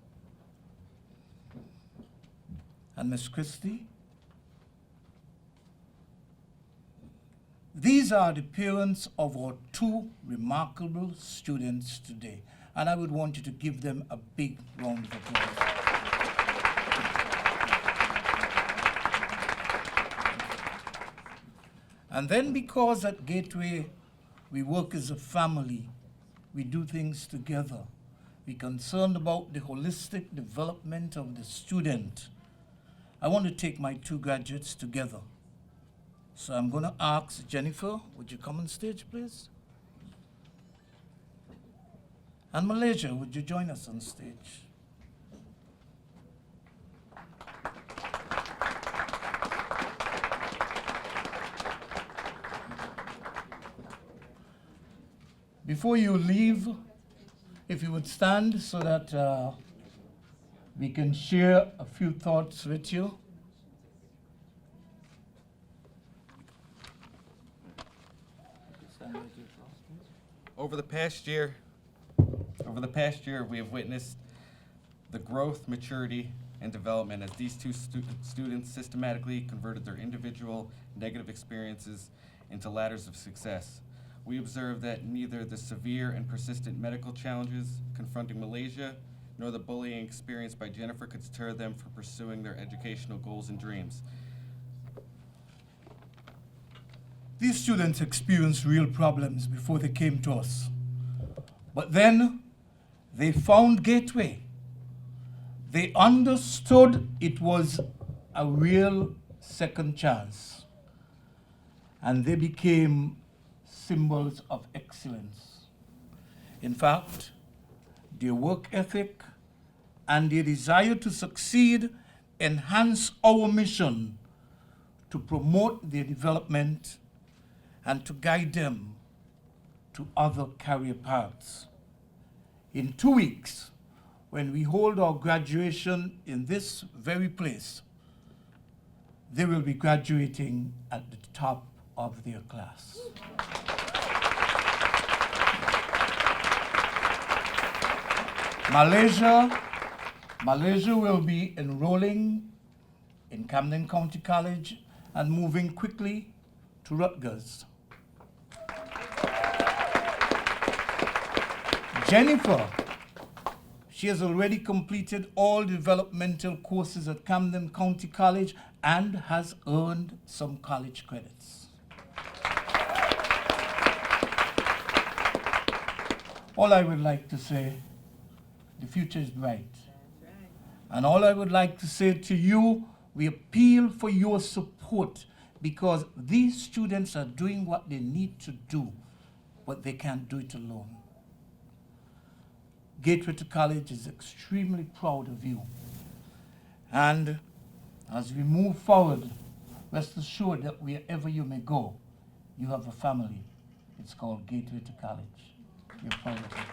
S10: And Ms. Christie. These are the parents of our two remarkable students today, and I would want you to give them a big round of applause. And then, because at Gateway we work as a family, we do things together, we're concerned about the holistic development of the student, I want to take my two graduates together. So I'm going to ask Jennifer, would you come on stage, please? And Malaysia, would you join us on stage? Before you leave, if you would stand so that we can share a few thoughts with you.
S11: Over the past year, we have witnessed the growth, maturity, and development as these two students systematically converted their individual negative experiences into ladders of success. We observed that neither the severe and persistent medical challenges confronting Malaysia nor the bullying experienced by Jennifer could deter them from pursuing their educational goals and dreams.
S10: These students experienced real problems before they came to us. But then they found Gateway. They understood it was a real second chance, and they became symbols of excellence. In fact, their work ethic and their desire to succeed enhance our mission to promote their development and to guide them to other career paths. In 2 weeks, when we hold our graduation in this very place, they will be graduating at the top of their class. Malaysia will be enrolling in Camden County College and moving quickly to Rutgers. Jennifer, she has already completed all developmental courses at Camden County College and has earned some college credits. All I would like to say, the future is bright. And all I would like to say to you, we appeal for your support because these students are doing what they need to do, but they can't do it alone. Gateway to College is extremely proud of you. And as we move forward, rest assured that wherever you may go, you have a family. It's called Gateway to College. We're proud of you.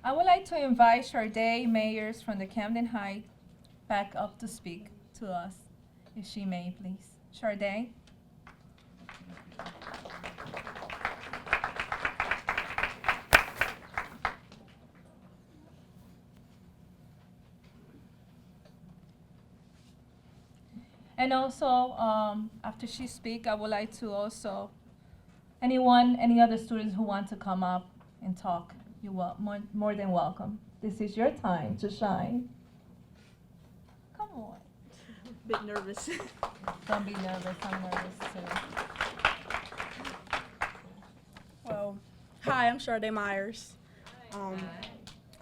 S1: I would like to invite Charday Mayers from the Camden High back up to speak to us, if she may, please. Charday. And also, after she speaks, I would like to also, any other students who want to come up and talk, you're more than welcome. This is your time to shine. Come on.
S12: Bit nervous.
S1: Don't be nervous, I'm nervous too.
S12: Well, hi, I'm Charday Myers.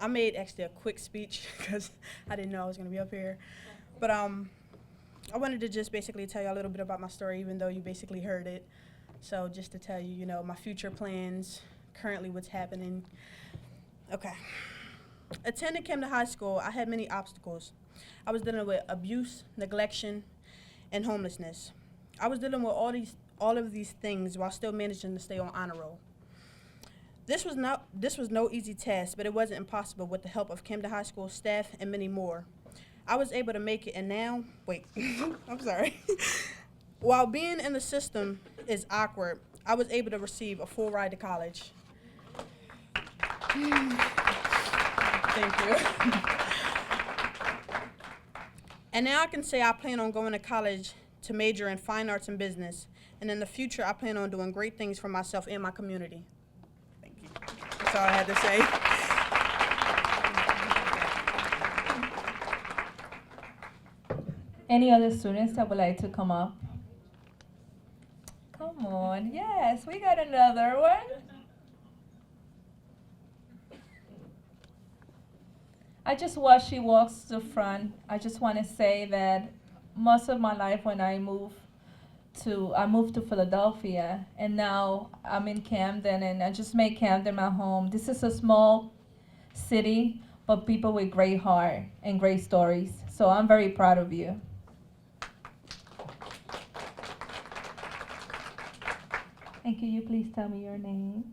S12: I made actually a quick speech because I didn't know I was going to be up here. But I wanted to just basically tell you a little bit about my story, even though you basically heard it. So just to tell you, my future plans, currently what's happening. Okay. Attending Camden High School, I had many obstacles. I was dealing with abuse, neglection, and homelessness. I was dealing with all of these things while still managing to stay on honor roll. This was no easy task, but it wasn't impossible with the help of Camden High School staff and many more. I was able to make it, and now, wait, I'm sorry. While being in the system is awkward, I was able to receive a full ride to college. Thank you. And now I can say I plan on going to college to major in fine arts and business. And in the future, I plan on doing great things for myself and my community. Thank you. That's all I had to say.
S1: Any other students that would like to come up? Come on, yes, we got another one. I just watch she walks to the front. I just want to say that most of my life when I moved to Philadelphia, and now I'm in Camden, and I just made Camden my home. This is a small city, but people with great heart and great stories. So I'm very proud of you. And can you please tell me your name?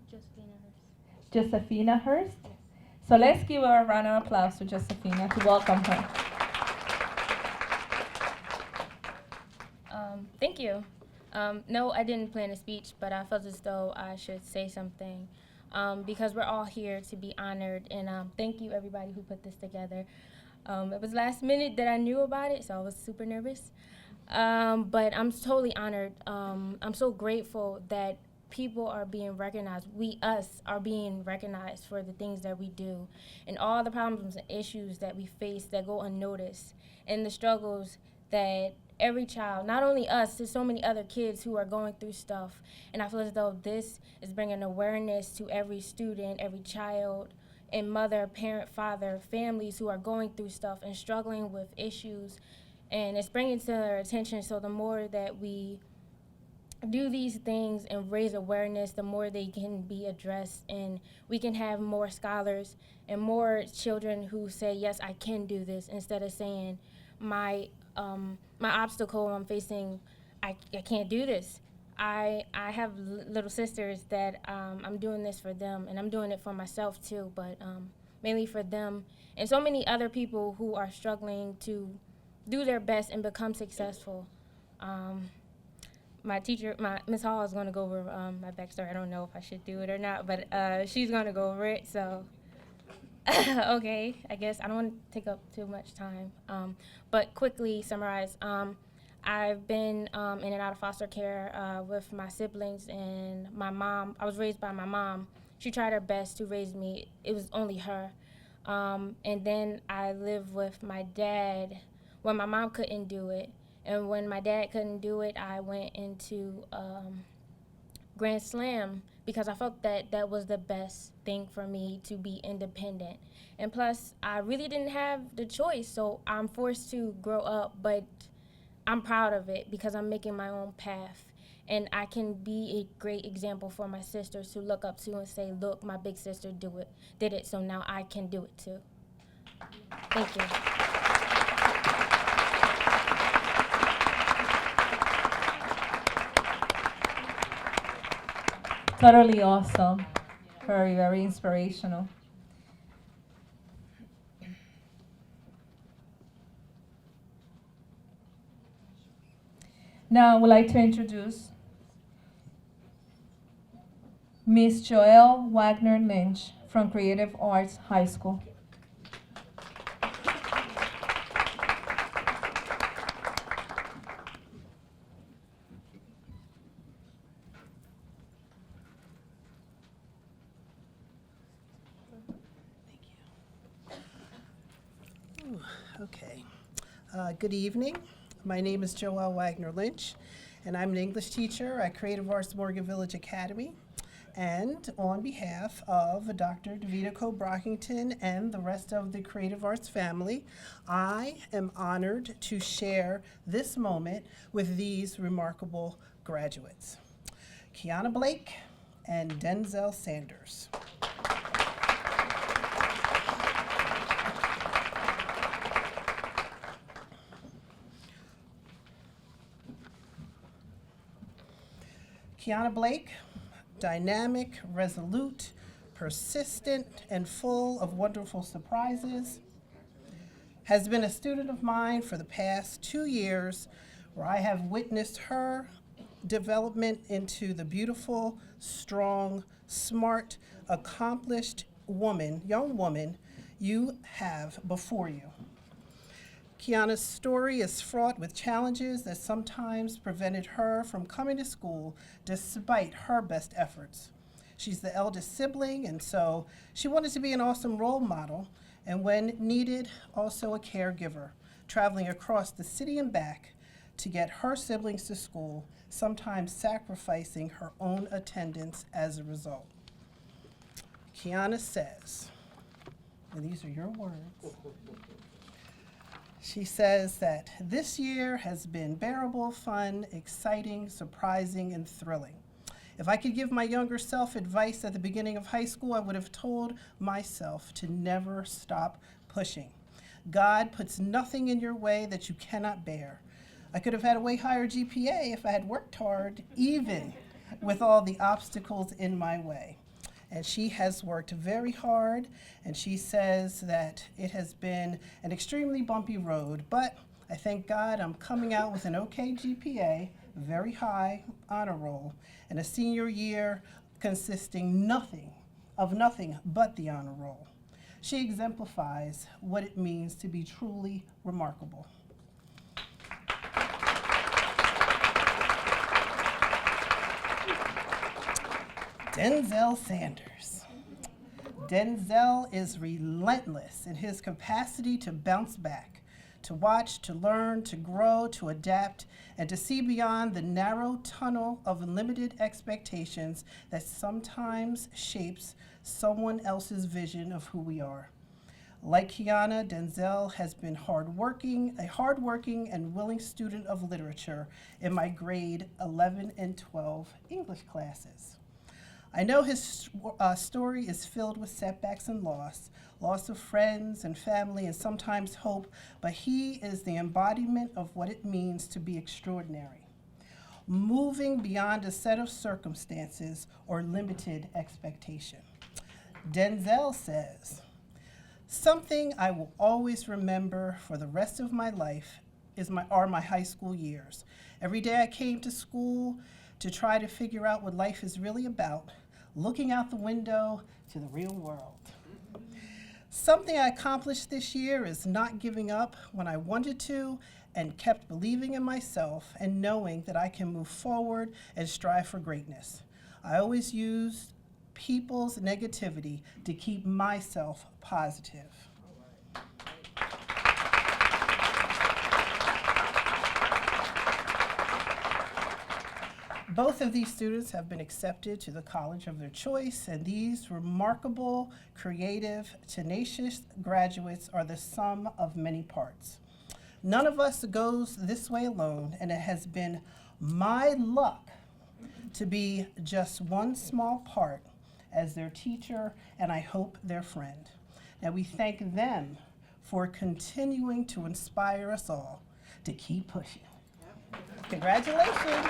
S1: Josephina Hurst. So let's give her a round of applause to Josephina to welcome her.
S13: Thank you. No, I didn't plan a speech, but I felt as though I should say something because we're all here to be honored. And thank you, everybody who put this together. It was last minute that I knew about it, so I was super nervous. But I'm totally honored. I'm so grateful that people are being recognized. Us are being recognized for the things that we do and all the problems and issues that we face that go unnoticed and the struggles that every child, not only us, there's so many other kids who are going through stuff. And I feel as though this is bringing awareness to every student, every child, and mother, parent, father, families who are going through stuff and struggling with issues. And it's bringing to their attention, so the more that we do these things and raise awareness, the more they can be addressed, and we can have more scholars and more children who say, yes, I can do this, instead of saying, my obstacle I'm facing, I can't do this. I have little sisters that I'm doing this for them, and I'm doing it for myself too, but mainly for them and so many other people who are struggling to do their best and become successful. My teacher, Miss Hall, is going to go over my backstory. I don't know if I should do it or not, but she's going to go over it. So, okay, I guess I don't want to take up too much time. But quickly summarize, I've been in and out of foster care with my siblings and my mom. I was raised by my mom. She tried her best to raise me. It was only her. And then I lived with my dad when my mom couldn't do it. And when my dad couldn't do it, I went into Grand Slam because I felt that that was the best thing for me, to be independent. And plus, I really didn't have the choice, so I'm forced to grow up, but I'm proud of it because I'm making my own path. And I can be a great example for my sisters to look up to and say, look, my big sister did it, so now I can do it too. Thank you.
S1: Totally awesome. Very, very inspirational. Now I would like to introduce Miss Joelle Wagner Lynch from Creative Arts High School.
S14: Okay. Good evening. My name is Joelle Wagner Lynch, and I'm an English teacher at Creative Arts Morgan Village Academy. And on behalf of Dr. Davida Coe-Brockington and the rest of the Creative Arts family, I am honored to share this moment with these remarkable graduates, Kiana Blake and Denzel Sanders. Kiana Blake, dynamic, resolute, persistent, and full of wonderful surprises, has been a student of mine for the past 2 years, where I have witnessed her development into the beautiful, strong, smart, accomplished young woman you have before you. Kiana's story is fraught with challenges that sometimes prevented her from coming to school despite her best efforts. She's the eldest sibling, and so she wanted to be an awesome role model, and when needed, also a caregiver, traveling across the city and back to get her siblings to school, sometimes sacrificing her own attendance as a result. Kiana says, and these are your words, she says that this year has been bearable, fun, exciting, surprising, and thrilling. If I could give my younger self advice at the beginning of high school, I would have told myself to never stop pushing. God puts nothing in your way that you cannot bear. I could have had a way higher GPA if I had worked hard, even with all the obstacles in my way. And she has worked very hard, and she says that it has been an extremely bumpy road, but I thank God I'm coming out with an okay GPA, very high honor roll, and a senior year consisting of nothing but the honor roll. She exemplifies what it means to be truly remarkable. Denzel Sanders. Denzel is relentless in his capacity to bounce back, to watch, to learn, to grow, to adapt, and to see beyond the narrow tunnel of limited expectations that sometimes shapes someone else's vision of who we are. Like Kiana, Denzel has been a hardworking and willing student of literature in my grade 11 and 12 English classes. I know his story is filled with setbacks and loss of friends and family and sometimes hope, but he is the embodiment of what it means to be extraordinary, moving beyond a set of circumstances or limited expectation. Denzel says, "Something I will always remember for the rest of my life are my high school years. Every day I came to school to try to figure out what life is really about, looking out the window to the real world. Something I accomplished this year is not giving up when I wanted to and kept believing in myself and knowing that I can move forward and strive for greatness. I always used people's negativity to keep myself positive." Both of these students have been accepted to the college of their choice, and these remarkable, creative, tenacious graduates are the sum of many parts. None of us goes this way alone, and it has been my luck to be just one small part as their teacher, and I hope their friend. And we thank them for continuing to inspire us all to keep pushing. Congratulations.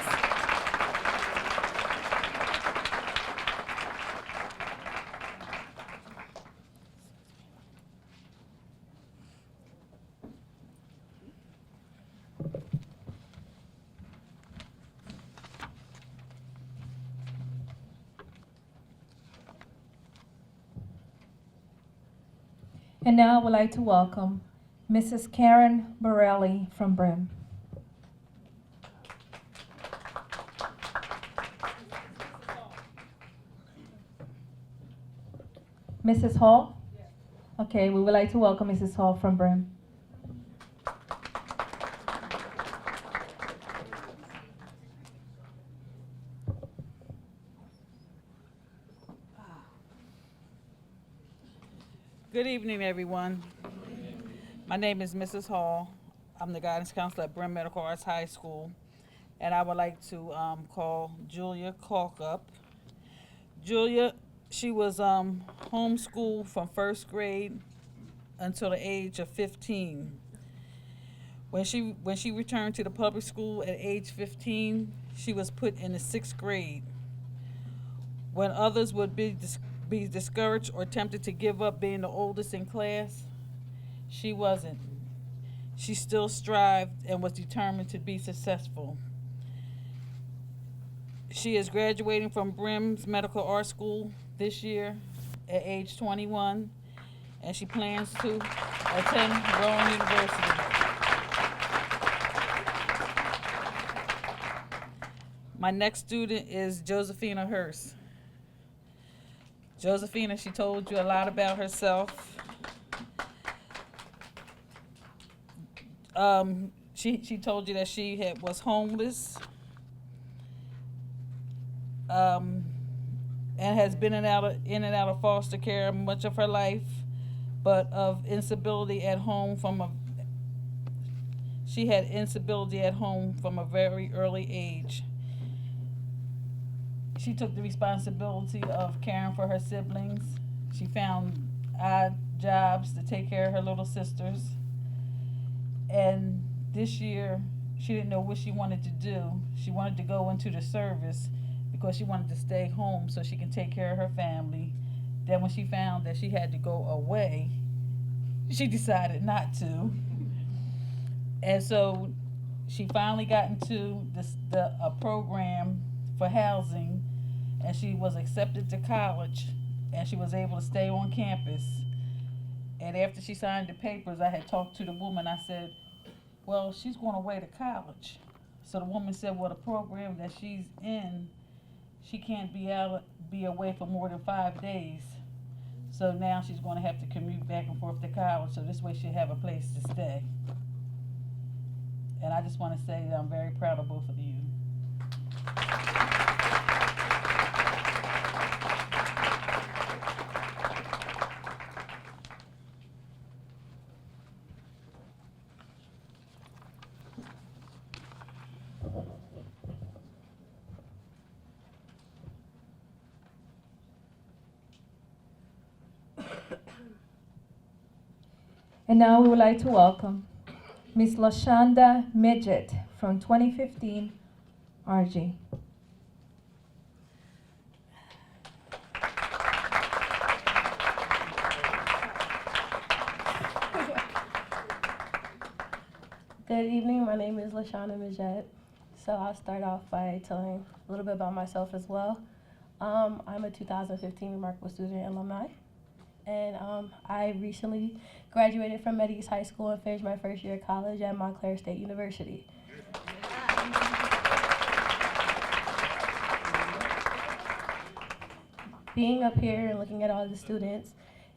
S1: And now I would like to welcome Mrs. Karen Borelli from Brim. Mrs. Hall? Okay, we would like to welcome Mrs. Hall from Brim.
S15: Good evening, everyone. My name is Mrs. Hall. I'm the guidance counselor at Brim Medical Arts High School, and I would like to call Julia Clark up. Julia, she was homeschooled from first grade until the age of 15. When she returned to the public school at age 15, she was put in the 6th grade. When others would be discouraged or tempted to give up being the oldest in class, she wasn't. She still strived and was determined to be successful. She is graduating from Brim's Medical Arts School this year at age 21, and she plans to attend Rowan University. My next student is Josephina Hurst. Josephina, she told you a lot about herself. She told you that she was homeless and has been in and out of foster care much of her life, but of instability at home she had instability at home from a very early age. She took the responsibility of caring for her siblings. She found odd jobs to take care of her little sisters. And this year, she didn't know what she wanted to do. She wanted to go into the service because she wanted to stay home so she can take care of her family. Then when she found that she had to go away, she decided not to. And so she finally got into a program for housing, and she was accepted to college, and she was able to stay on campus. And after she signed the papers, I had talked to the woman. I said, well, she's going away to college. So the woman said, well, the program that she's in, she can't be away for more than 5 days. So now she's going to have to commute back and forth to college. So this way she'll have a place to stay. And I just want to say that I'm very proud of both of you.
S1: And now we would like to welcome Ms. LaShonda Midget from 2015 RG.
S16: Good evening, my name is LaShonda Midget. So I'll start off by telling a little bit about myself as well. I'm a 2015 Remarkable Student alumni. And I recently graduated from Med East High School and finished my first year of college at Montclair State University. Being up here and looking at all the students,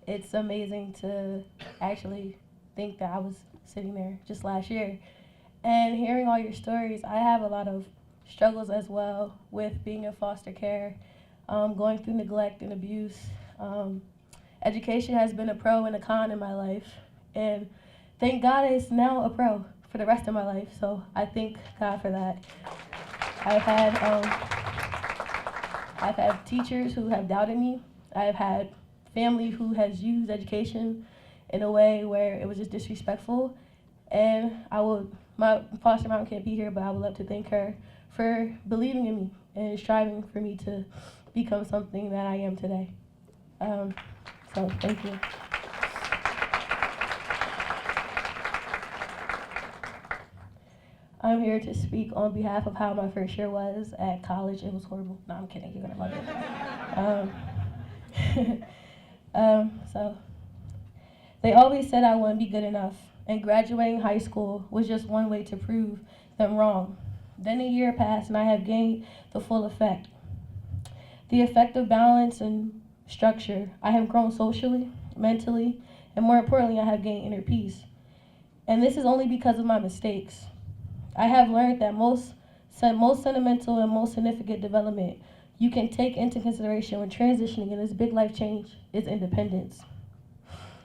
S16: it's amazing to actually think that I was sitting there just last year. And hearing all your stories, I have a lot of struggles as well with being in foster care, going through neglect and abuse. Education has been a pro and a con in my life, and thank God it's now a pro for the rest of my life, so I thank God for that. I've had teachers who have doubted me. I've had family who has used education in a way where it was just disrespectful, and my foster mom can't be here, but I would love to thank her for believing in me and striving for me to become something that I am today. So thank you. I'm here to speak on behalf of how my first year was at college. It was horrible. No, I'm kidding. You're gonna love it. So they always said I wouldn't be good enough, and graduating high school was just one way to prove them wrong. Then a year passed, and I have gained the full effect. The effect of balance and structure. I have grown socially, mentally, and more importantly, I have gained inner peace. And this is only because of my mistakes. I have learned that most sentimental and most significant development you can take into consideration when transitioning in this big life change is independence.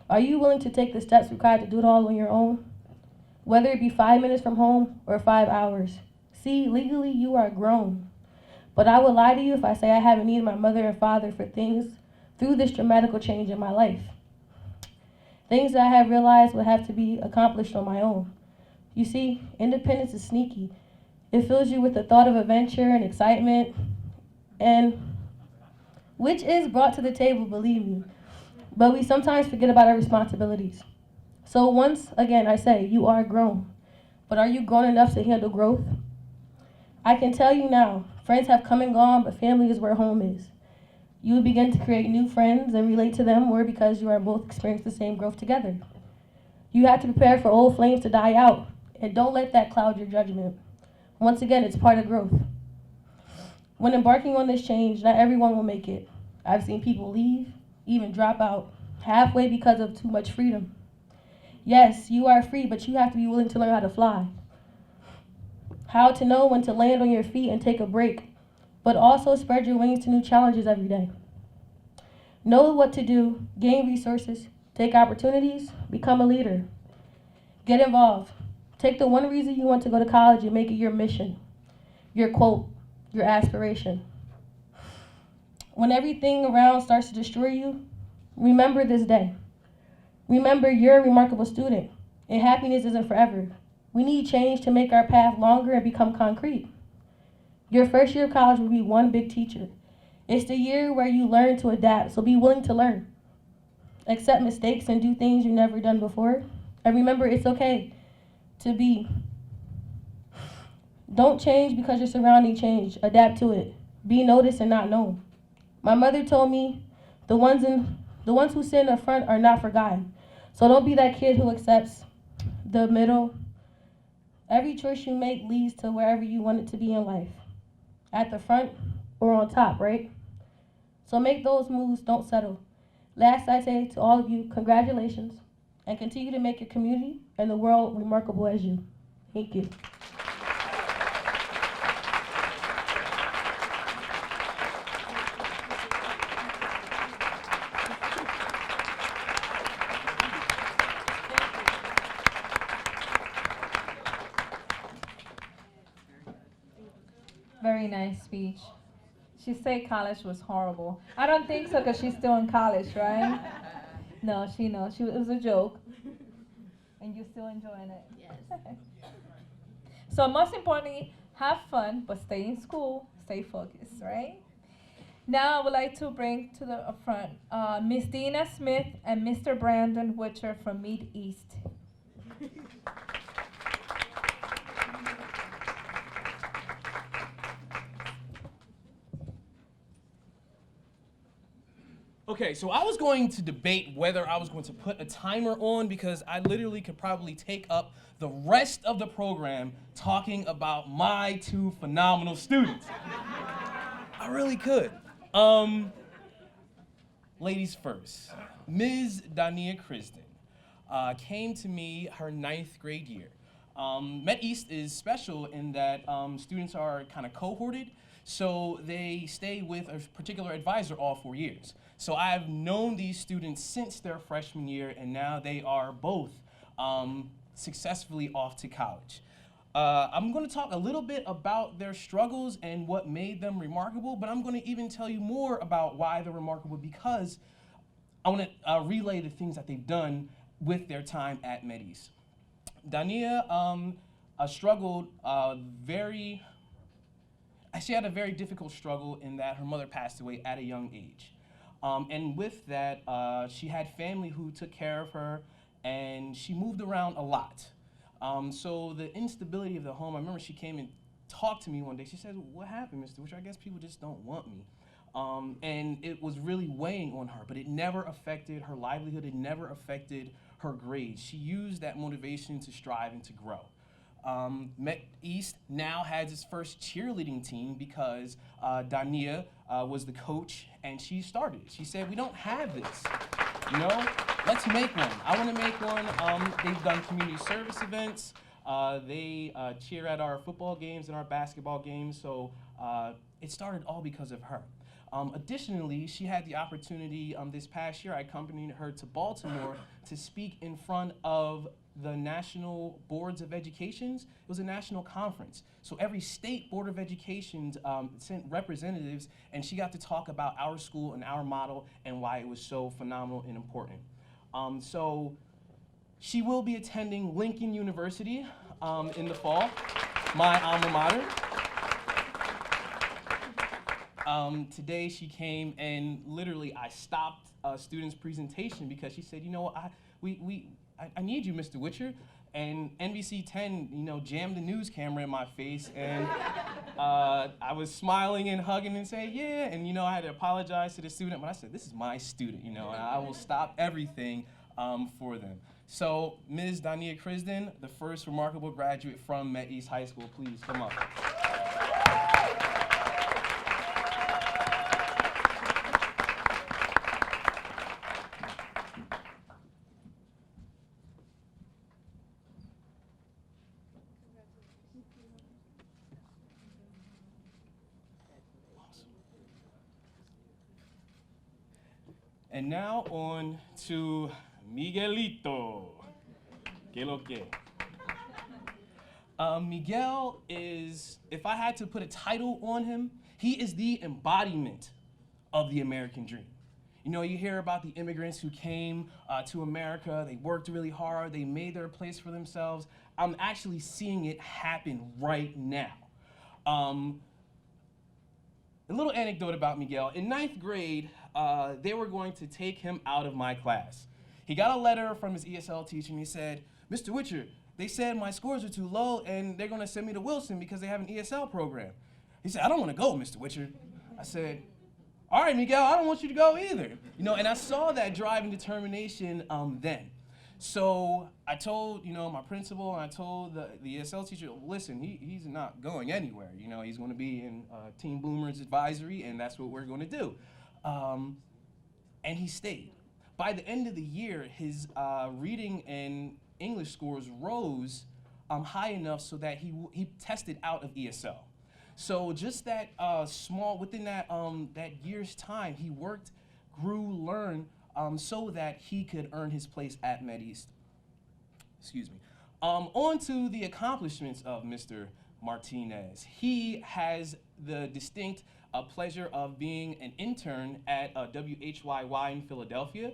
S16: Are you willing to take the steps required to do it all on your own? Whether it be 5 minutes from home or 5 hours. See, legally you are grown. But I would lie to you if I say I haven't needed my mother and father for things through this dramatical change in my life. Things that I have realized would have to be accomplished on my own. You see, independence is sneaky. It fills you with the thought of adventure and excitement, and which is brought to the table, believe me. But we sometimes forget about our responsibilities. So once again, I say, you are grown. But are you grown enough to handle growth? I can tell you now, friends have come and gone, but family is where home is. You will begin to create new friends and relate to them more because you are both experiencing the same growth together. You have to prepare for old flames to die out, and don't let that cloud your judgment. Once again, it's part of growth. When embarking on this change, not everyone will make it. I've seen people leave, even drop out, halfway because of too much freedom. Yes, you are free, but you have to be willing to learn how to fly. How to know when to land on your feet and take a break, but also spread your wings to new challenges every day. Know what to do, gain resources, take opportunities, become a leader. Get involved. Take the one reason you want to go to college and make it your mission, your quote, your aspiration. When everything around starts to destroy you, remember this day. Remember you're a remarkable student, and happiness isn't forever. We need change to make our path longer and become concrete. Your first year of college will be one big teacher. It's the year where you learn to adapt, so be willing to learn. Accept mistakes and do things you've never done before. And remember, it's okay to be. Don't change because your surrounding change. Adapt to it. Be noticed and not known. My mother told me the ones who sit in the front are not forgotten. So don't be that kid who accepts the middle. Every choice you make leads to wherever you want it to be in life, at the front or on top, right? So make those moves, don't settle. Last, I say to all of you, congratulations, and continue to make your community and the world remarkable as you. Thank you.
S17: Very nice speech. She said college was horrible. I don't think so because she's still in college, right? No, she knows. It was a joke. And you're still enjoying it? Yes. So most importantly, have fun, but stay in school, stay focused, right? Now I would like to bring to the front Miss Dina Smith and Mr. Brandon Witcher from Mid East.
S18: Okay, so I was going to debate whether I was going to put a timer on because I literally could probably take up the rest of the program talking about my two phenomenal students. I really could. Ladies first, Ms. Dania Krisden came to me her 9th grade year. Met East is special in that students are kind of cohorted, so they stay with a particular advisor all 4 years. So I've known these students since their freshman year, and now they are both successfully off to college. I'm going to talk a little bit about their struggles and what made them remarkable, but I'm going to even tell you more about why they're remarkable because I want to relay the things that they've done with their time at Med East. Dania struggled she had a very difficult struggle in that her mother passed away at a young age. And with that, she had family who took care of her, and she moved around a lot. So the instability of the home, I remember she came and talked to me one day. She said, "What happened, Mr. Witcher? I guess people just don't want me." And it was really weighing on her, but it never affected her livelihood. It never affected her grades. She used that motivation to strive and to grow. Met East now has its first cheerleading team because Dania was the coach and she started it. She said, "We don't have this, let's make one." I want to make one. They've done community service events. They cheer at our football games and our basketball games, so it started all because of her. Additionally, she had the opportunity this past year, I accompanied her to Baltimore to speak in front of the National Boards of Education. It was a national conference. So every state board of education sent representatives, and she got to talk about our school and our model and why it was so phenomenal and important. So she will be attending Lincoln University in the fall, my alma mater. Today she came and literally I stopped a student's presentation because she said, I need you, Mr. Witcher. And NBC 10, jammed the news camera in my face, and I was smiling and hugging and saying, yeah, and I had to apologize to the student, but I said, this is my student, and I will stop everything for them. So, Ms. Dania Krisden, the first remarkable graduate from Met East High School, please come up. And now on to Miguelito. Que lo que? Miguel is, if I had to put a title on him, he is the embodiment of the American dream. You hear about the immigrants who came to America, they worked really hard, they made their place for themselves. I'm actually seeing it happen right now. A little anecdote about Miguel. In 9th grade, they were going to take him out of my class. He got a letter from his ESL teacher and he said, "Mr. Witcher, they said my scores are too low and they're gonna send me to Wilson because they have an ESL program." He said, "I don't wanna go, Mr. Witcher." I said, "All right, Miguel, I don't want you to go either." And I saw that drive and determination then. So I told, my principal, and I told the ESL teacher, listen, he's not going anywhere. He's going to be in Team Boomer's advisory, and that's what we're going to do. And he stayed. By the end of the year, his reading and English scores rose high enough so that he tested out of ESL. So just that within that year's time, he worked, grew, learned, so that he could earn his place at MedEast. Excuse me. On to the accomplishments of Mr. Martinez. He has the distinct pleasure of being an intern at WHYY in Philadelphia.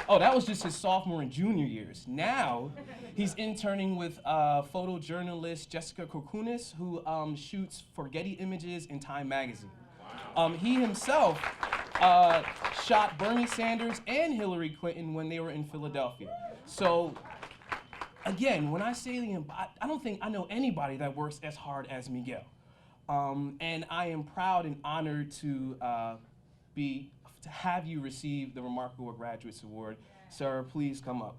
S18: Oh, that was just his sophomore and junior years. Now, he's interning with photojournalist Jessica Kokunis, who shoots for Getty Images and Time Magazine. He himself shot Bernie Sanders and Hillary Clinton when they were in Philadelphia. So, again, when I say I don't think I know anybody that works as hard as Miguel. And I am proud and honored to have you receive the Remarkable Graduates Award. Sir, please come up.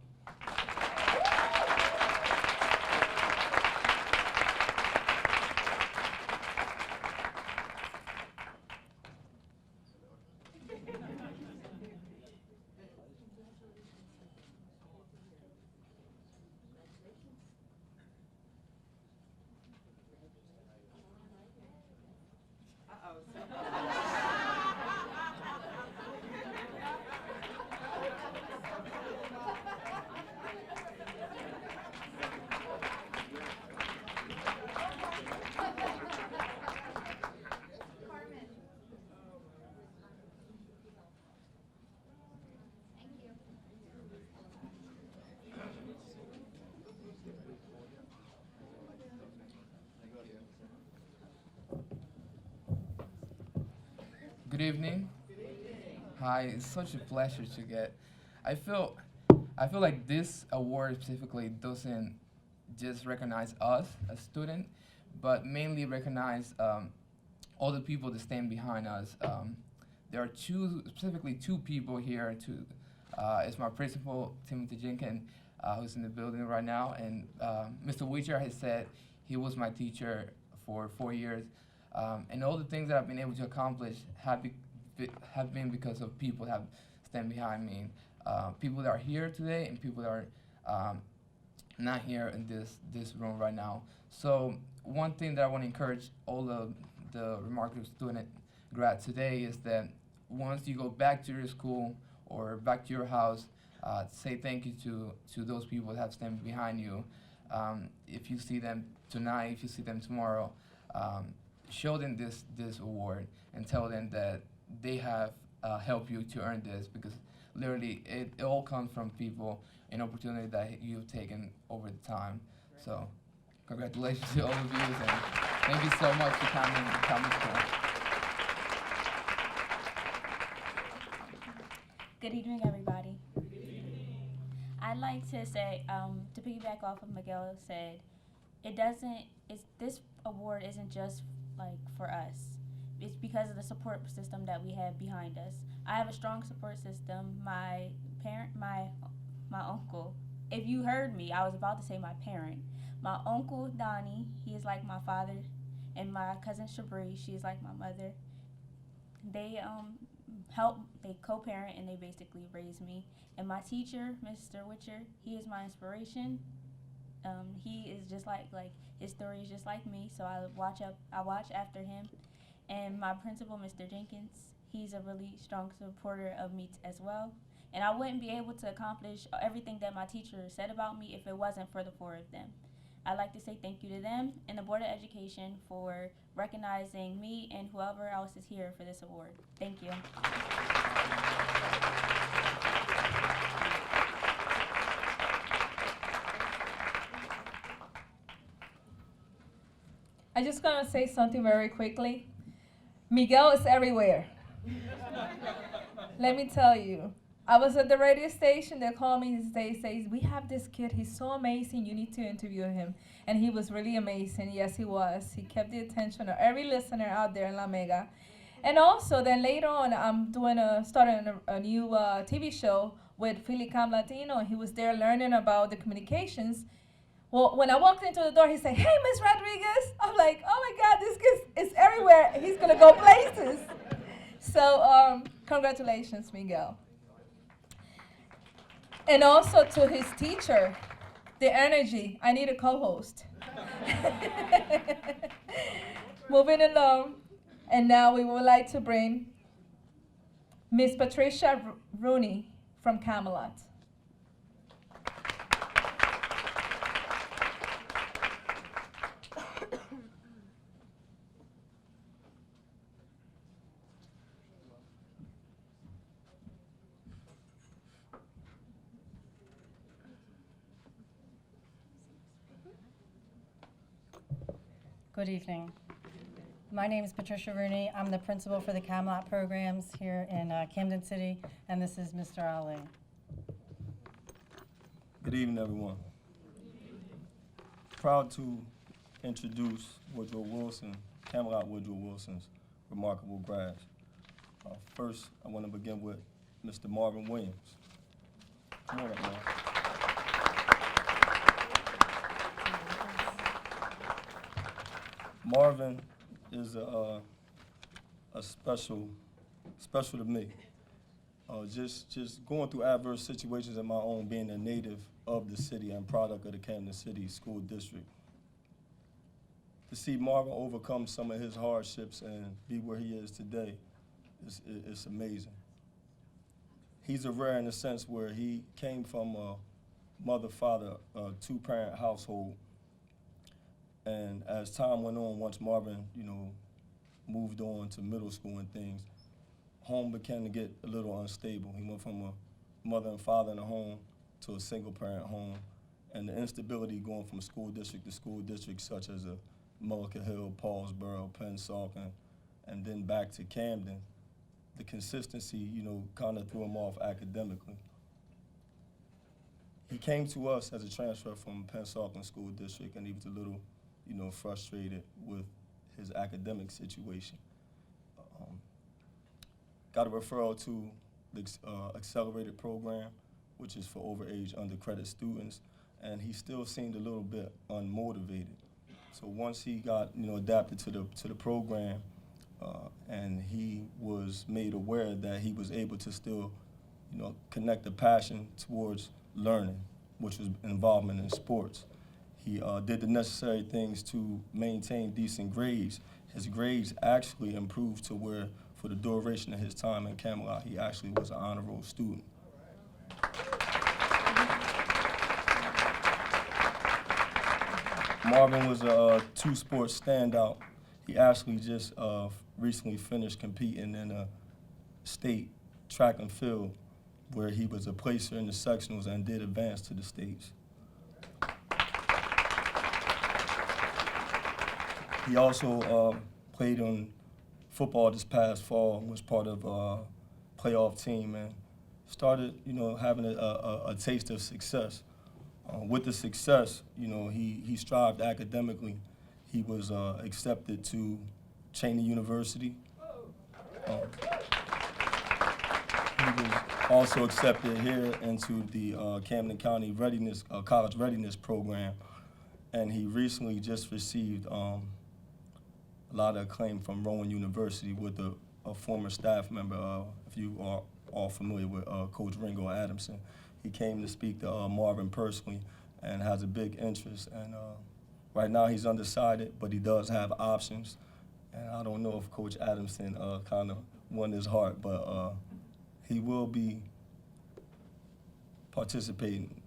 S19: Good evening. Hi, it's such a pleasure to get. I feel like this award specifically doesn't just recognize us as students, but mainly recognize all the people that stand behind us. There are specifically two people here. It's my principal, Timothy Jenkins, who's in the building right now, and Mr. Witcher has said he was my teacher for 4 years. And all the things that I've been able to accomplish have been because of people that have stand behind me. People that are here today and people that are not here in this room right now. So one thing that I want to encourage all the remarkable student grads today is that once you go back to your school or back to your house, say thank you to those people that have stand behind you. If you see them tonight, if you see them tomorrow, show them this award and tell them that they have helped you to earn this, because literally it all comes from people and opportunity that you've taken over the time. So congratulations to all of you, and thank you so much for coming to.
S20: Good evening, everybody. I'd like to say, to piggyback off of Miguel said, this award isn't just like for us. It's because of the support system that we have behind us. I have a strong support system. My parent, my uncle. If you heard me, I was about to say my parent. My uncle Donnie, he is like my father, and my cousin Shabri, she is like my mother. They they co-parent and they basically raise me. And my teacher, Mr. Witcher, he is my inspiration. He is just like his story is just like me, so I watch after him. And my principal, Mr. Jenkins, he's a really strong supporter of me as well. And I wouldn't be able to accomplish everything that my teacher said about me if it wasn't for the four of them. I'd like to say thank you to them and the Board of Education for recognizing me and whoever else is here for this award. Thank you.
S1: I just gonna say something very quickly. Miguel is everywhere. Let me tell you. I was at the radio station. They called me this day, says, we have this kid. He's so amazing. You need to interview him. And he was really amazing. Yes, he was. He kept the attention of every listener out there in La Mega. And also, then later on, I'm starting a new TV show with Philly Cam Latino, and he was there learning about the communications. Well, when I walked into the door, he said, "Hey, Miss Rodriguez." I'm like, "Oh my God, this kid is everywhere. He's gonna go places." So, congratulations, Miguel. And also to his teacher, the energy. I need a co-host. Moving along, and now we would like to bring Miss Patricia Rooney from Camelot.
S21: Good evening. My name is Patricia Rooney. I'm the principal for the Camelot programs here in Camden City, and this is Mr. Ali.
S22: Good evening, everyone. Proud to introduce Woodrow Wilson, Camelot Woodrow Wilson's remarkable grads. First, I want to begin with Mr. Marvin Williams. Come on up, man. Marvin is a special to me. Just going through adverse situations in my own, being a native of the city and product of the Camden City School District. To see Marvin overcome some of his hardships and be where he is today, it's amazing. He's a rare in the sense where he came from a mother-father, two-parent household. And as time went on, once Marvin, moved on to middle school and things, home began to get a little unstable. He went from a mother and father in a home to a single-parent home, and the instability going from school district to school district, such as Mullica Hill, Paulsboro, Pennsauken, and then back to Camden, the consistency, kind of threw him off academically. He came to us as a transfer from Pennsauken School District, and he was a little frustrated with his academic situation. Got a referral to the accelerated program, which is for overage undercredit students, and he still seemed a little bit unmotivated. So once he got adapted to the program, and he was made aware that he was able to still connect a passion towards learning, which was involvement in sports. He did the necessary things to maintain decent grades. His grades actually improved to where, for the duration of his time in Camelot, he actually was an honor roll student. Marvin was a two-sport standout. He actually just recently finished competing in a state track and field where he was a placer in the sectionals and did advance to the states. He also played on football this past fall, was part of a playoff team, and started, having a taste of success. With the success, he strived academically. He was accepted to Cheney University. He was also accepted here into the Camden County College Readiness Program, and he recently just received a lot of acclaim from Rowan University with a former staff member, if you are all familiar with Coach Ringo Adamson. He came to speak to Marvin personally and has a big interest. And right now he's undecided, but he does have options. And I don't know if Coach Adamson kind of won his heart, but he will be participating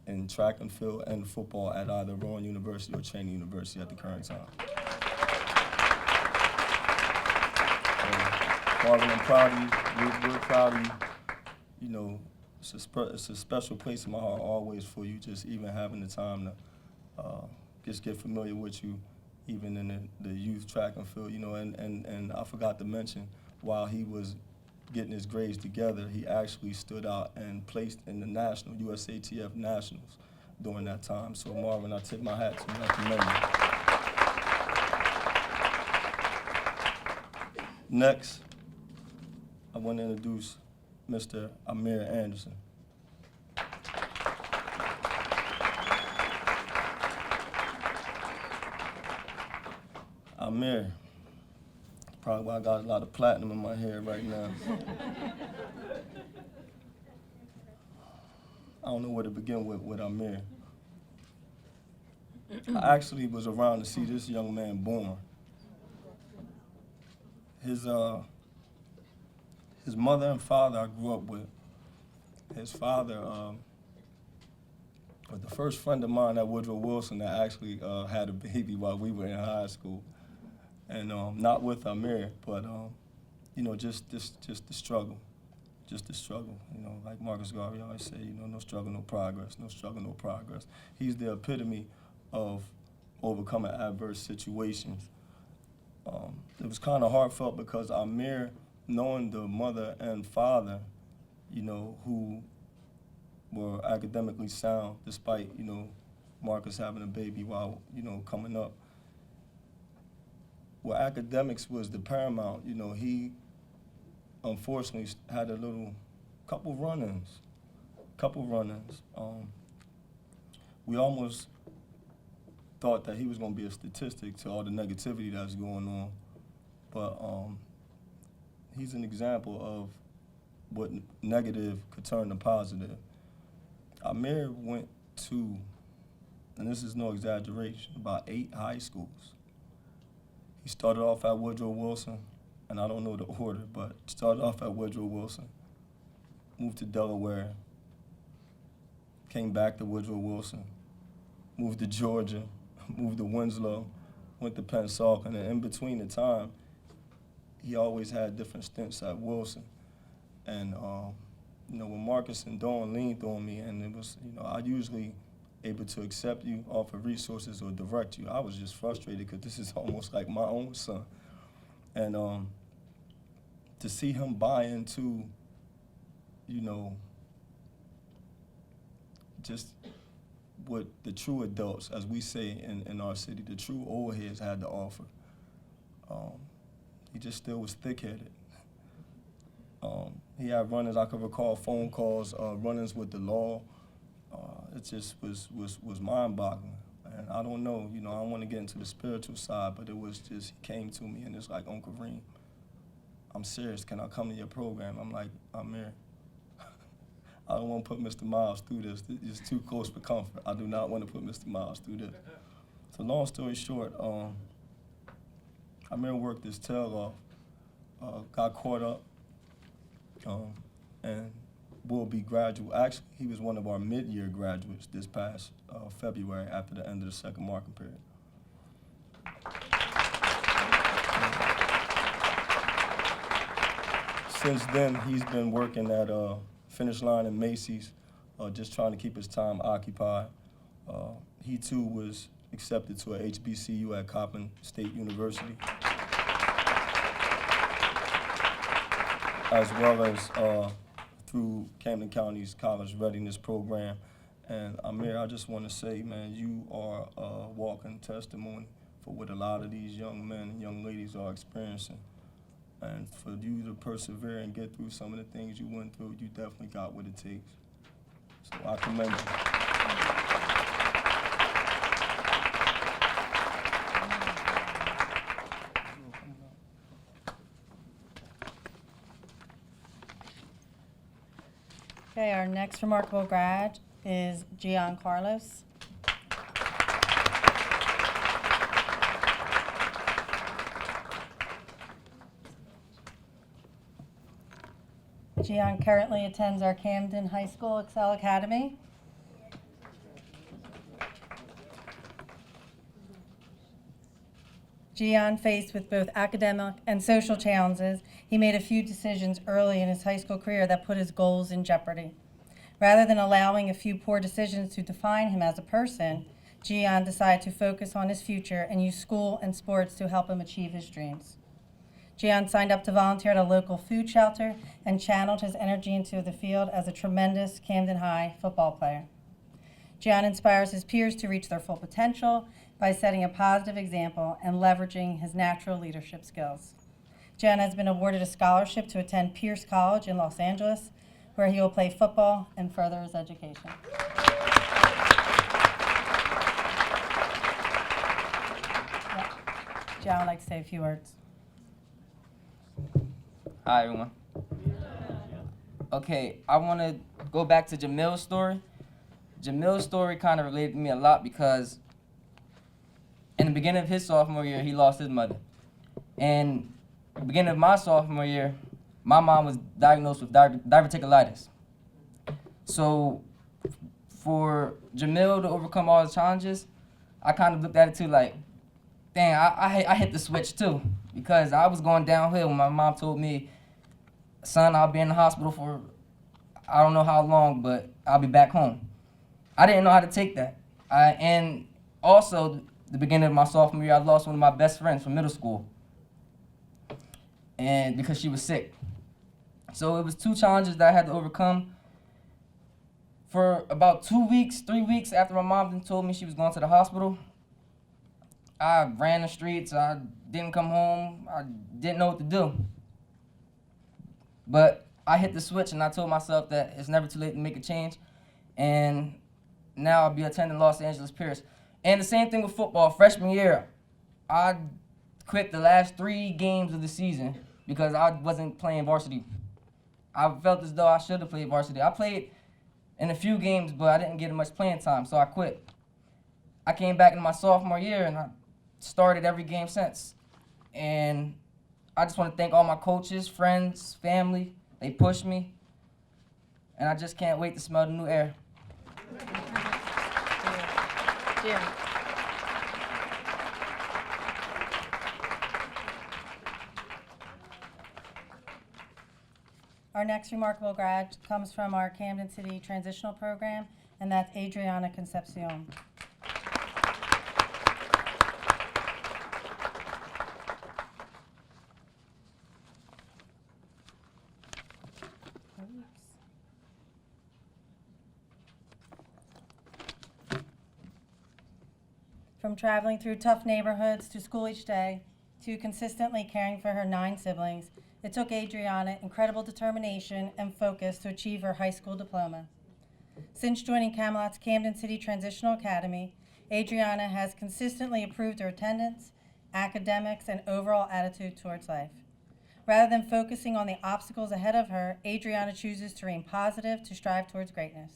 S22: in track and field and football at either Rowan University or Cheney University at the current time. Marvin, I'm proud of you. We're proud of you. It's a special place in my heart always for you, just even having the time to just get familiar with you, even in the youth track and field, and I forgot to mention, while he was getting his grades together, he actually stood out and placed in the national, USATF Nationals during that time. So Marvin, I tip my hat to you. I commend you. Next, I want to introduce Mr. Amir Anderson. Amir, probably why I got a lot of platinum in my hair right now. I don't know where to begin with Amir. I actually was around to see this young man born. His mother and father I grew up with. His father was the first friend of mine at Woodrow Wilson that actually had a baby while we were in high school. And not with Amir, but you know, just the struggle. Just the struggle, you know, like Marcus Garvey always say, you know, no struggle, no progress, no struggle, no progress. He's the epitome of overcoming adverse situations. It was kind of heartfelt because Amir, knowing the mother and father, you know, who were academically sound, despite, you know, Marcus having a baby while, you know, coming up. Well, academics was the paramount, you know, he unfortunately had a couple run-ins. We almost thought that he was going to be a statistic to all the negativity that's going on, but he's an example of what negative could turn to positive. Amir went to, and this is no exaggeration, about 8 high schools. He started off at Woodrow Wilson, and I don't know the order, but started off at Woodrow Wilson, moved to Delaware, came back to Woodrow Wilson, moved to Georgia, moved to Winslow, went to Pensacola, and in between the time, he always had different stints at Wilson. And you know, when Marcus and Dawn leaned on me, and it was, you know, I usually able to accept you, offer resources, or direct you. I was just frustrated because this is almost like my own son. And to see him buy into, you know, just what the true adults, as we say in our city, the true old heads had to offer. He just still was thick-headed. He had run-ins, I could recall phone calls, run-ins with the law. It just was mind-boggling. And I don't know, you know, I don't want to get into the spiritual side, but it was just, he came to me and it's like, Uncle Reem, I'm serious, can I come to your program? I'm like, Amir, I don't want to put Mr. Miles through this. It's too close for comfort. I do not want to put Mr. Miles through this. So long story short, Amir worked his tail off, got caught up, and will be graduate. Actually, he was one of our mid-year graduates this past February after the end of the second marking period. Since then, he's been working at Finish Line and Macy's, just trying to keep his time occupied. He too was accepted to a HBCU at Coppin State University, as well as through Camden County's College Readiness Program. And Amir, I just want to say, man, you are a walking testimony for what a lot of these young men and young ladies are experiencing. And for you to persevere and get through some of the things you went through, you definitely got what it takes. So I commend you.
S21: Okay, our next remarkable grad is Gian Carlos. Gian currently attends our Camden High School Excel Academy. Gian, faced with both academic and social challenges, he made a few decisions early in his high school career that put his goals in jeopardy. Rather than allowing a few poor decisions to define him as a person, Gian decided to focus on his future and use school and sports to help him achieve his dreams. Gian signed up to volunteer at a local food shelter and channeled his energy into the field as a tremendous Camden High football player. Gian inspires his peers to reach their full potential by setting a positive example and leveraging his natural leadership skills. Jan has been awarded a scholarship to attend Pierce College in Los Angeles, where he will play football and further his education. Jan would like to say a few words.
S2: Hi, everyone. Okay, I want to go back to Jamil's story. Jamil's story kind of related to me a lot because in the beginning of his sophomore year, he lost his mother. And at the beginning of my sophomore year, my mom was diagnosed with diverticulitis. So for Jamil to overcome all the challenges, I kind of looked at it too like, dang, I hit the switch too. Because I was going downhill when my mom told me, son, I'll be in the hospital for I don't know how long, but I'll be back home. I didn't know how to take that. And also, the beginning of my sophomore year, I lost one of my best friends from middle school. And because she was sick. So it was two challenges that I had to overcome. For about 2 weeks, 3 weeks after my mom told me she was going to the hospital, I ran the streets, I didn't come home, I didn't know what to do. But I hit the switch and I told myself that it's never too late to make a change. And now I'll be attending Los Angeles Pierce. And the same thing with football. Freshman year, I quit the last 3 games of the season because I wasn't playing varsity. I felt as though I should have played varsity. I played in a few games, but I didn't get much playing time, so I quit. I came back in my sophomore year and I started every game since. And I just want to thank all my coaches, friends, family. They pushed me. And I just can't wait to smell the new air.
S21: Yeah. Our next remarkable grad comes from our Camden City Transitional Program, and that's Adriana Concepcion. From traveling through tough neighborhoods to school each day, to consistently caring for her 9 siblings, it took Adriana incredible determination and focus to achieve her high school diploma. Since joining Camelot's Camden City Transitional Academy, Adriana has consistently improved her attendance, academics, and overall attitude towards life. Rather than focusing on the obstacles ahead of her, Adriana chooses to remain positive to strive towards greatness.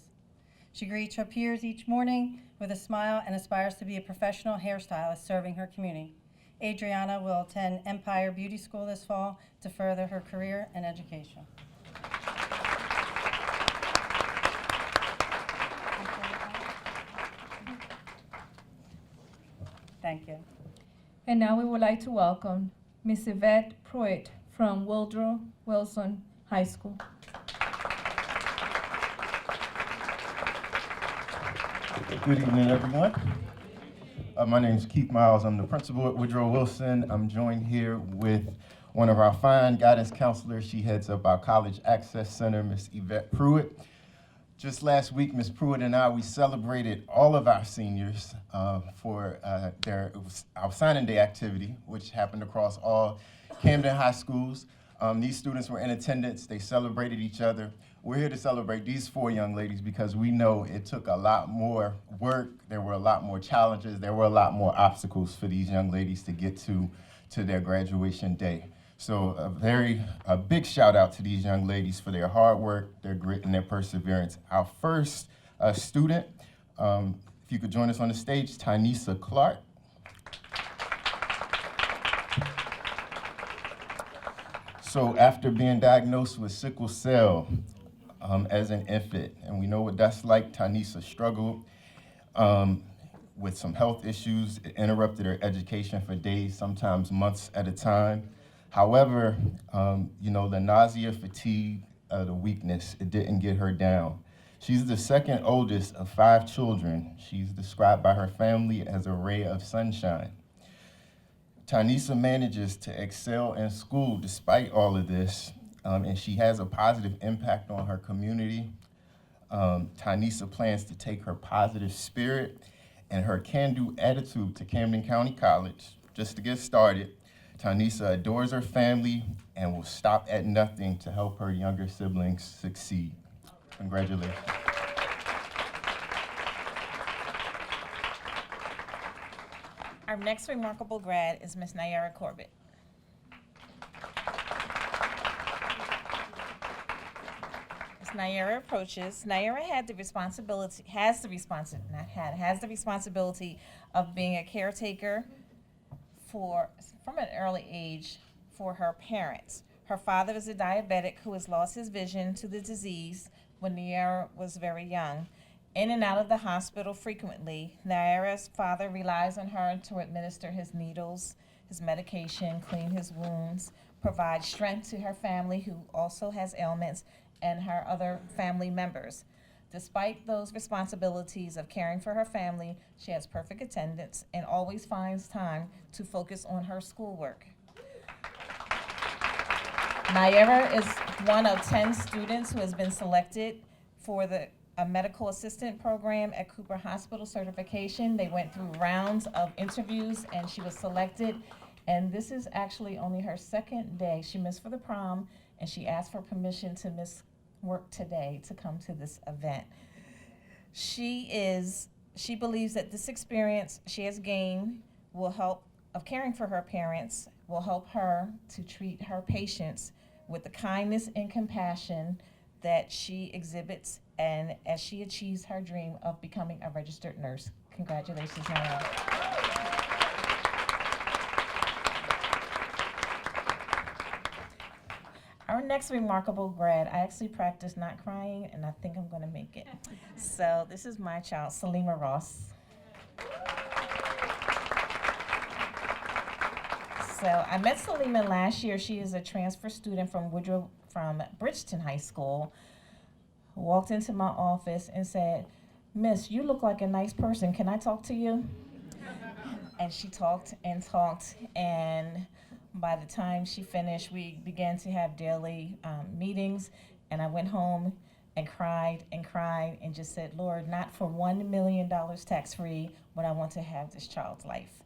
S21: She greets her peers each morning with a smile and aspires to be a professional hairstylist serving her community. Adriana will attend Empire Beauty School this fall to further her career and education. Thank you.
S17: And now we would like to welcome Miss Yvette Pruitt from Woodrow Wilson High School.
S4: Good evening, everyone. My name is Keith Miles. I'm the principal at Woodrow Wilson. I'm joined here with one of our fine guidance counselors. She heads up our College Access Center, Miss Yvette Pruitt. Just last week, Ms. Pruitt and I, we celebrated all of our seniors for our signing day activity, which happened across all Camden high schools. These students were in attendance. They celebrated each other. We're here to celebrate these 4 young ladies because we know it took a lot more work. There were a lot more challenges. There were a lot more obstacles for these young ladies to get to their graduation day. So a big shout out to these young ladies for their hard work, their grit, and their perseverance. Our first student, if you could join us on the stage, Tynesa Clark. So after being diagnosed with sickle cell as an infant, and we know what that's like, Tynesa struggled with some health issues. It interrupted her education for days, sometimes months at a time. However, the nausea, fatigue, the weakness, it didn't get her down. She's the second oldest of 5 children. She's described by her family as a ray of sunshine. Tynesa manages to excel in school despite all of this, and she has a positive impact on her community. Tynesa plans to take her positive spirit and her can-do attitude to Camden County College. Just to get started, Tanisa adores her family and will stop at nothing to help her younger siblings succeed. Congratulations.
S3: Our next remarkable grad is Miss Nayara Corbett. As Nayara approaches, Nayara has the responsibility of being a caretaker from an early age for her parents. Her father is a diabetic who has lost his vision to the disease when Nayara was very young. In and out of the hospital frequently, Nayara's father relies on her to administer his needles, his medication, clean his wounds, provide strength to her family who also has ailments, and her other family members. Despite those responsibilities of caring for her family, she has perfect attendance and always finds time to focus on her schoolwork. Nayara is one of 10 students who has been selected for a medical assistant program at Cooper Hospital certification. They went through rounds of interviews and she was selected. And this is actually only her second day. She missed for the prom and she asked for permission to miss work today to come to this event. She believes that this experience she has gained of caring for her parents will help her to treat her patients with the kindness and compassion that she exhibits and as she achieves her dream of becoming a registered nurse. Congratulations, Nayara. Our next remarkable grad, I actually practiced not crying, and I think I'm going to make it. So this is my child, Salima Ross. So I met Salima last year. She is a transfer student from Bridgeton High School. Walked into my office and said, "Miss, you look like a nice person. Can I talk to you?" And she talked, and by the time she finished, we began to have daily meetings, and I went home and cried and just said, "Lord, not for $1 million tax-free would I want to have this child's life."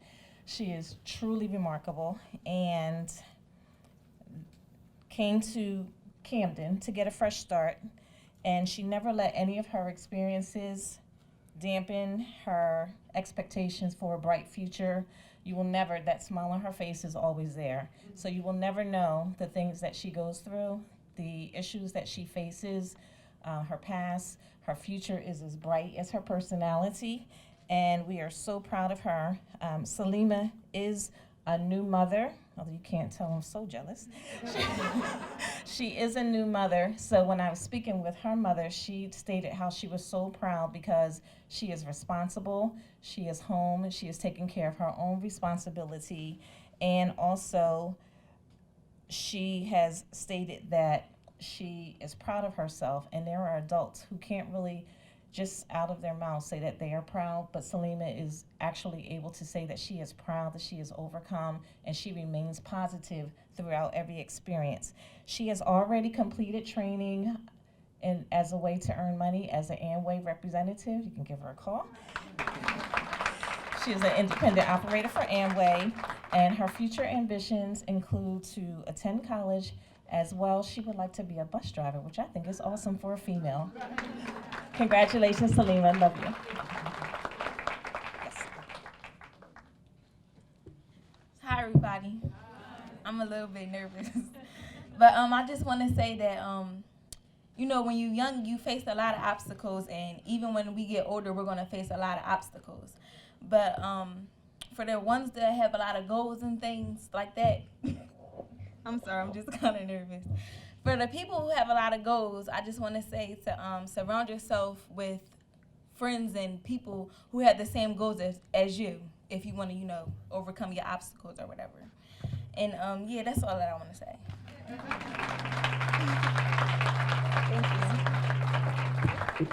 S3: She is truly remarkable and came to Camden to get a fresh start, and she never let any of her experiences dampen her expectations for a bright future. You will never, that smile on her face is always there. So you will never know the things that she goes through, the issues that she faces, her past. Her future is as bright as her personality, and we are so proud of her. Salima is a new mother, although you can't tell, I'm so jealous. She is a new mother, so when I was speaking with her mother, she stated how she was so proud because she is responsible, she is home, she is taking care of her own responsibility, and also she has stated that she is proud of herself, and there are adults who can't really just out of their mouth say that they are proud, but Salima is actually able to say that she is proud, that she has overcome, and she remains positive throughout every experience. She has already completed training as a way to earn money as an Amway representative. You can give her a call. She is an independent operator for Amway, and her future ambitions include to attend college. As well, she would like to be a bus driver, which I think is awesome for a female. Congratulations, Salima. Love you. Yes.
S5: Hi, everybody. I'm a little bit nervous. But I just want to say that, you know, when you're young, you face a lot of obstacles. And even when we get older, we're going to face a lot of obstacles. But for the ones that have a lot of goals and things like that, I'm sorry, I'm just kind of nervous. For the people who have a lot of goals, I just want to say to surround yourself with friends and people who have the same goals as you, if you want to, you know, overcome your obstacles or whatever. And yeah, that's all that I want to say. Thank you.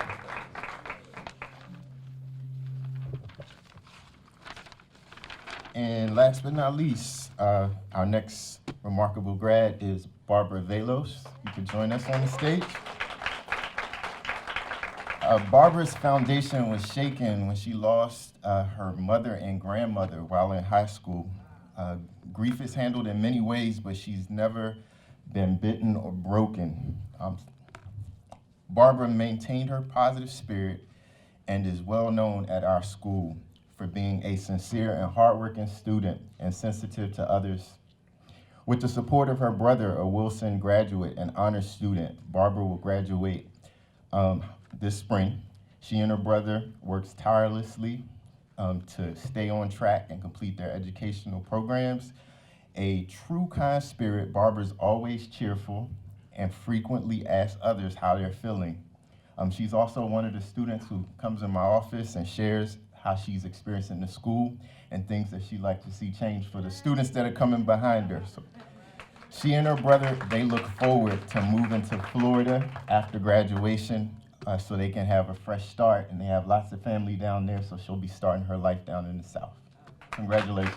S4: And last but not least, our next remarkable grad is Barbara Velos. You can join us on the stage. Barbara's foundation was shaken when she lost her mother and grandmother while in high school. Grief is handled in many ways, but she's never been bitten or broken. Barbara maintained her positive spirit and is well known at our school for being a sincere and hardworking student and sensitive to others. With the support of her brother, a Wilson graduate and honors student, Barbara will graduate this spring. She and her brother works tirelessly to stay on track and complete their educational programs. A true kind spirit, Barbara's always cheerful and frequently asks others how they're feeling. She's also one of the students who comes in my office and shares how she's experiencing the school and things that she'd like to see change for the students that are coming behind her. So she and her brother, they look forward to moving to Florida after graduation so they can have a fresh start, and they have lots of family down there, so she'll be starting her life down in the South. Congratulations.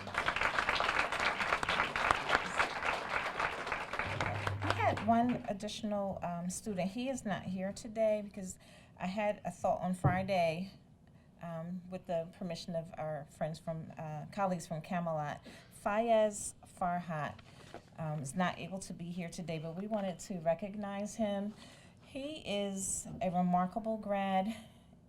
S3: One additional student. He is not here today because I had a thought on Friday with the permission of our friends from colleagues from Camelot. Fayez Farhat is not able to be here today, but we wanted to recognize him. He is a remarkable grad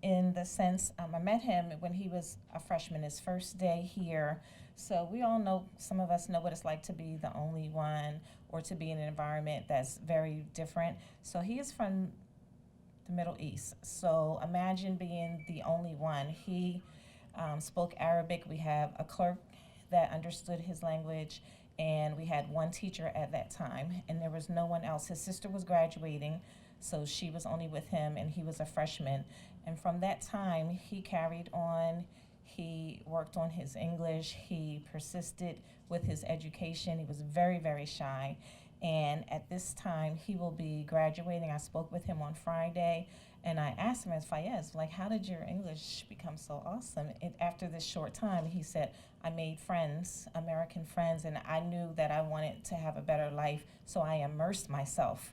S3: in the sense, I met him when he was a freshman, his first day here. So we all know, some of us know what it's like to be the only one or to be in an environment that's very different. So he is from the Middle East. So imagine being the only one. He spoke Arabic. We have a clerk that understood his language, and we had one teacher at that time, and there was no one else. His sister was graduating, so she was only with him, and he was a freshman. And from that time, he carried on. He worked on his English. He persisted with his education. He was very, very shy. And at this time, he will be graduating. I spoke with him on Friday, and I asked him, as Fayez, like, how did your English become so awesome? And after this short time, he said, I made friends, American friends, and I knew that I wanted to have a better life, so I immersed myself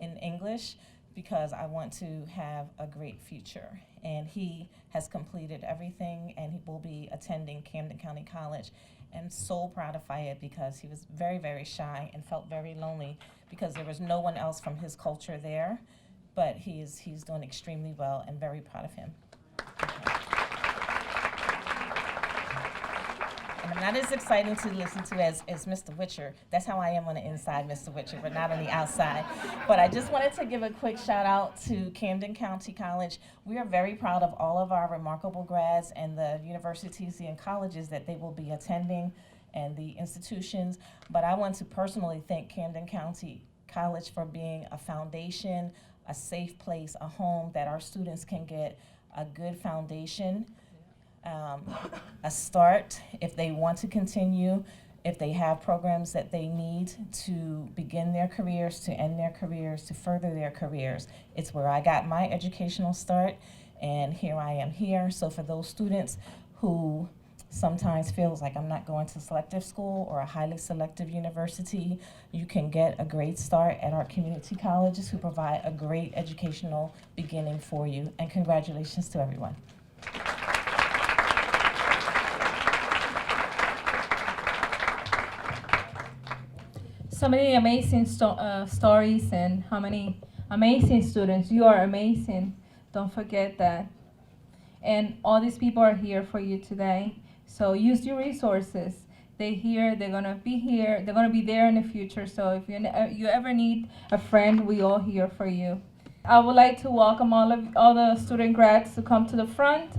S3: in English because I want to have a great future. And he has completed everything, and he will be attending Camden County College. And so proud of Fayed because he was very, very shy and felt very lonely because there was no one else from his culture there. But he's doing extremely well, and very proud of him. And I'm not as exciting to listen to as Mr. Witcher. That's how I am on the inside, Mr. Witcher, but not on the outside. But I just wanted to give a quick shout out to Camden County College. We are very proud of all of our remarkable grads and the universities and colleges that they will be attending and the institutions. But I want to personally thank Camden County College for being a foundation, a safe place, a home that our students can get a good foundation, a start if they want to continue, if they have programs that they need to begin their careers, to end their careers, to further their careers. It's where I got my educational start, and here I am here. So for those students who sometimes feels like I'm not going to selective school or a highly selective university, you can get a great start at our community colleges who provide a great educational beginning for you. And congratulations to everyone.
S17: So many amazing stories and how many amazing students. You are amazing. Don't forget that. And all these people are here for you today. So use your resources. They're here. They're gonna be here. They're gonna be there in the future. So if you ever need a friend, we all here for you. I would like to welcome all the student grads to come to the front.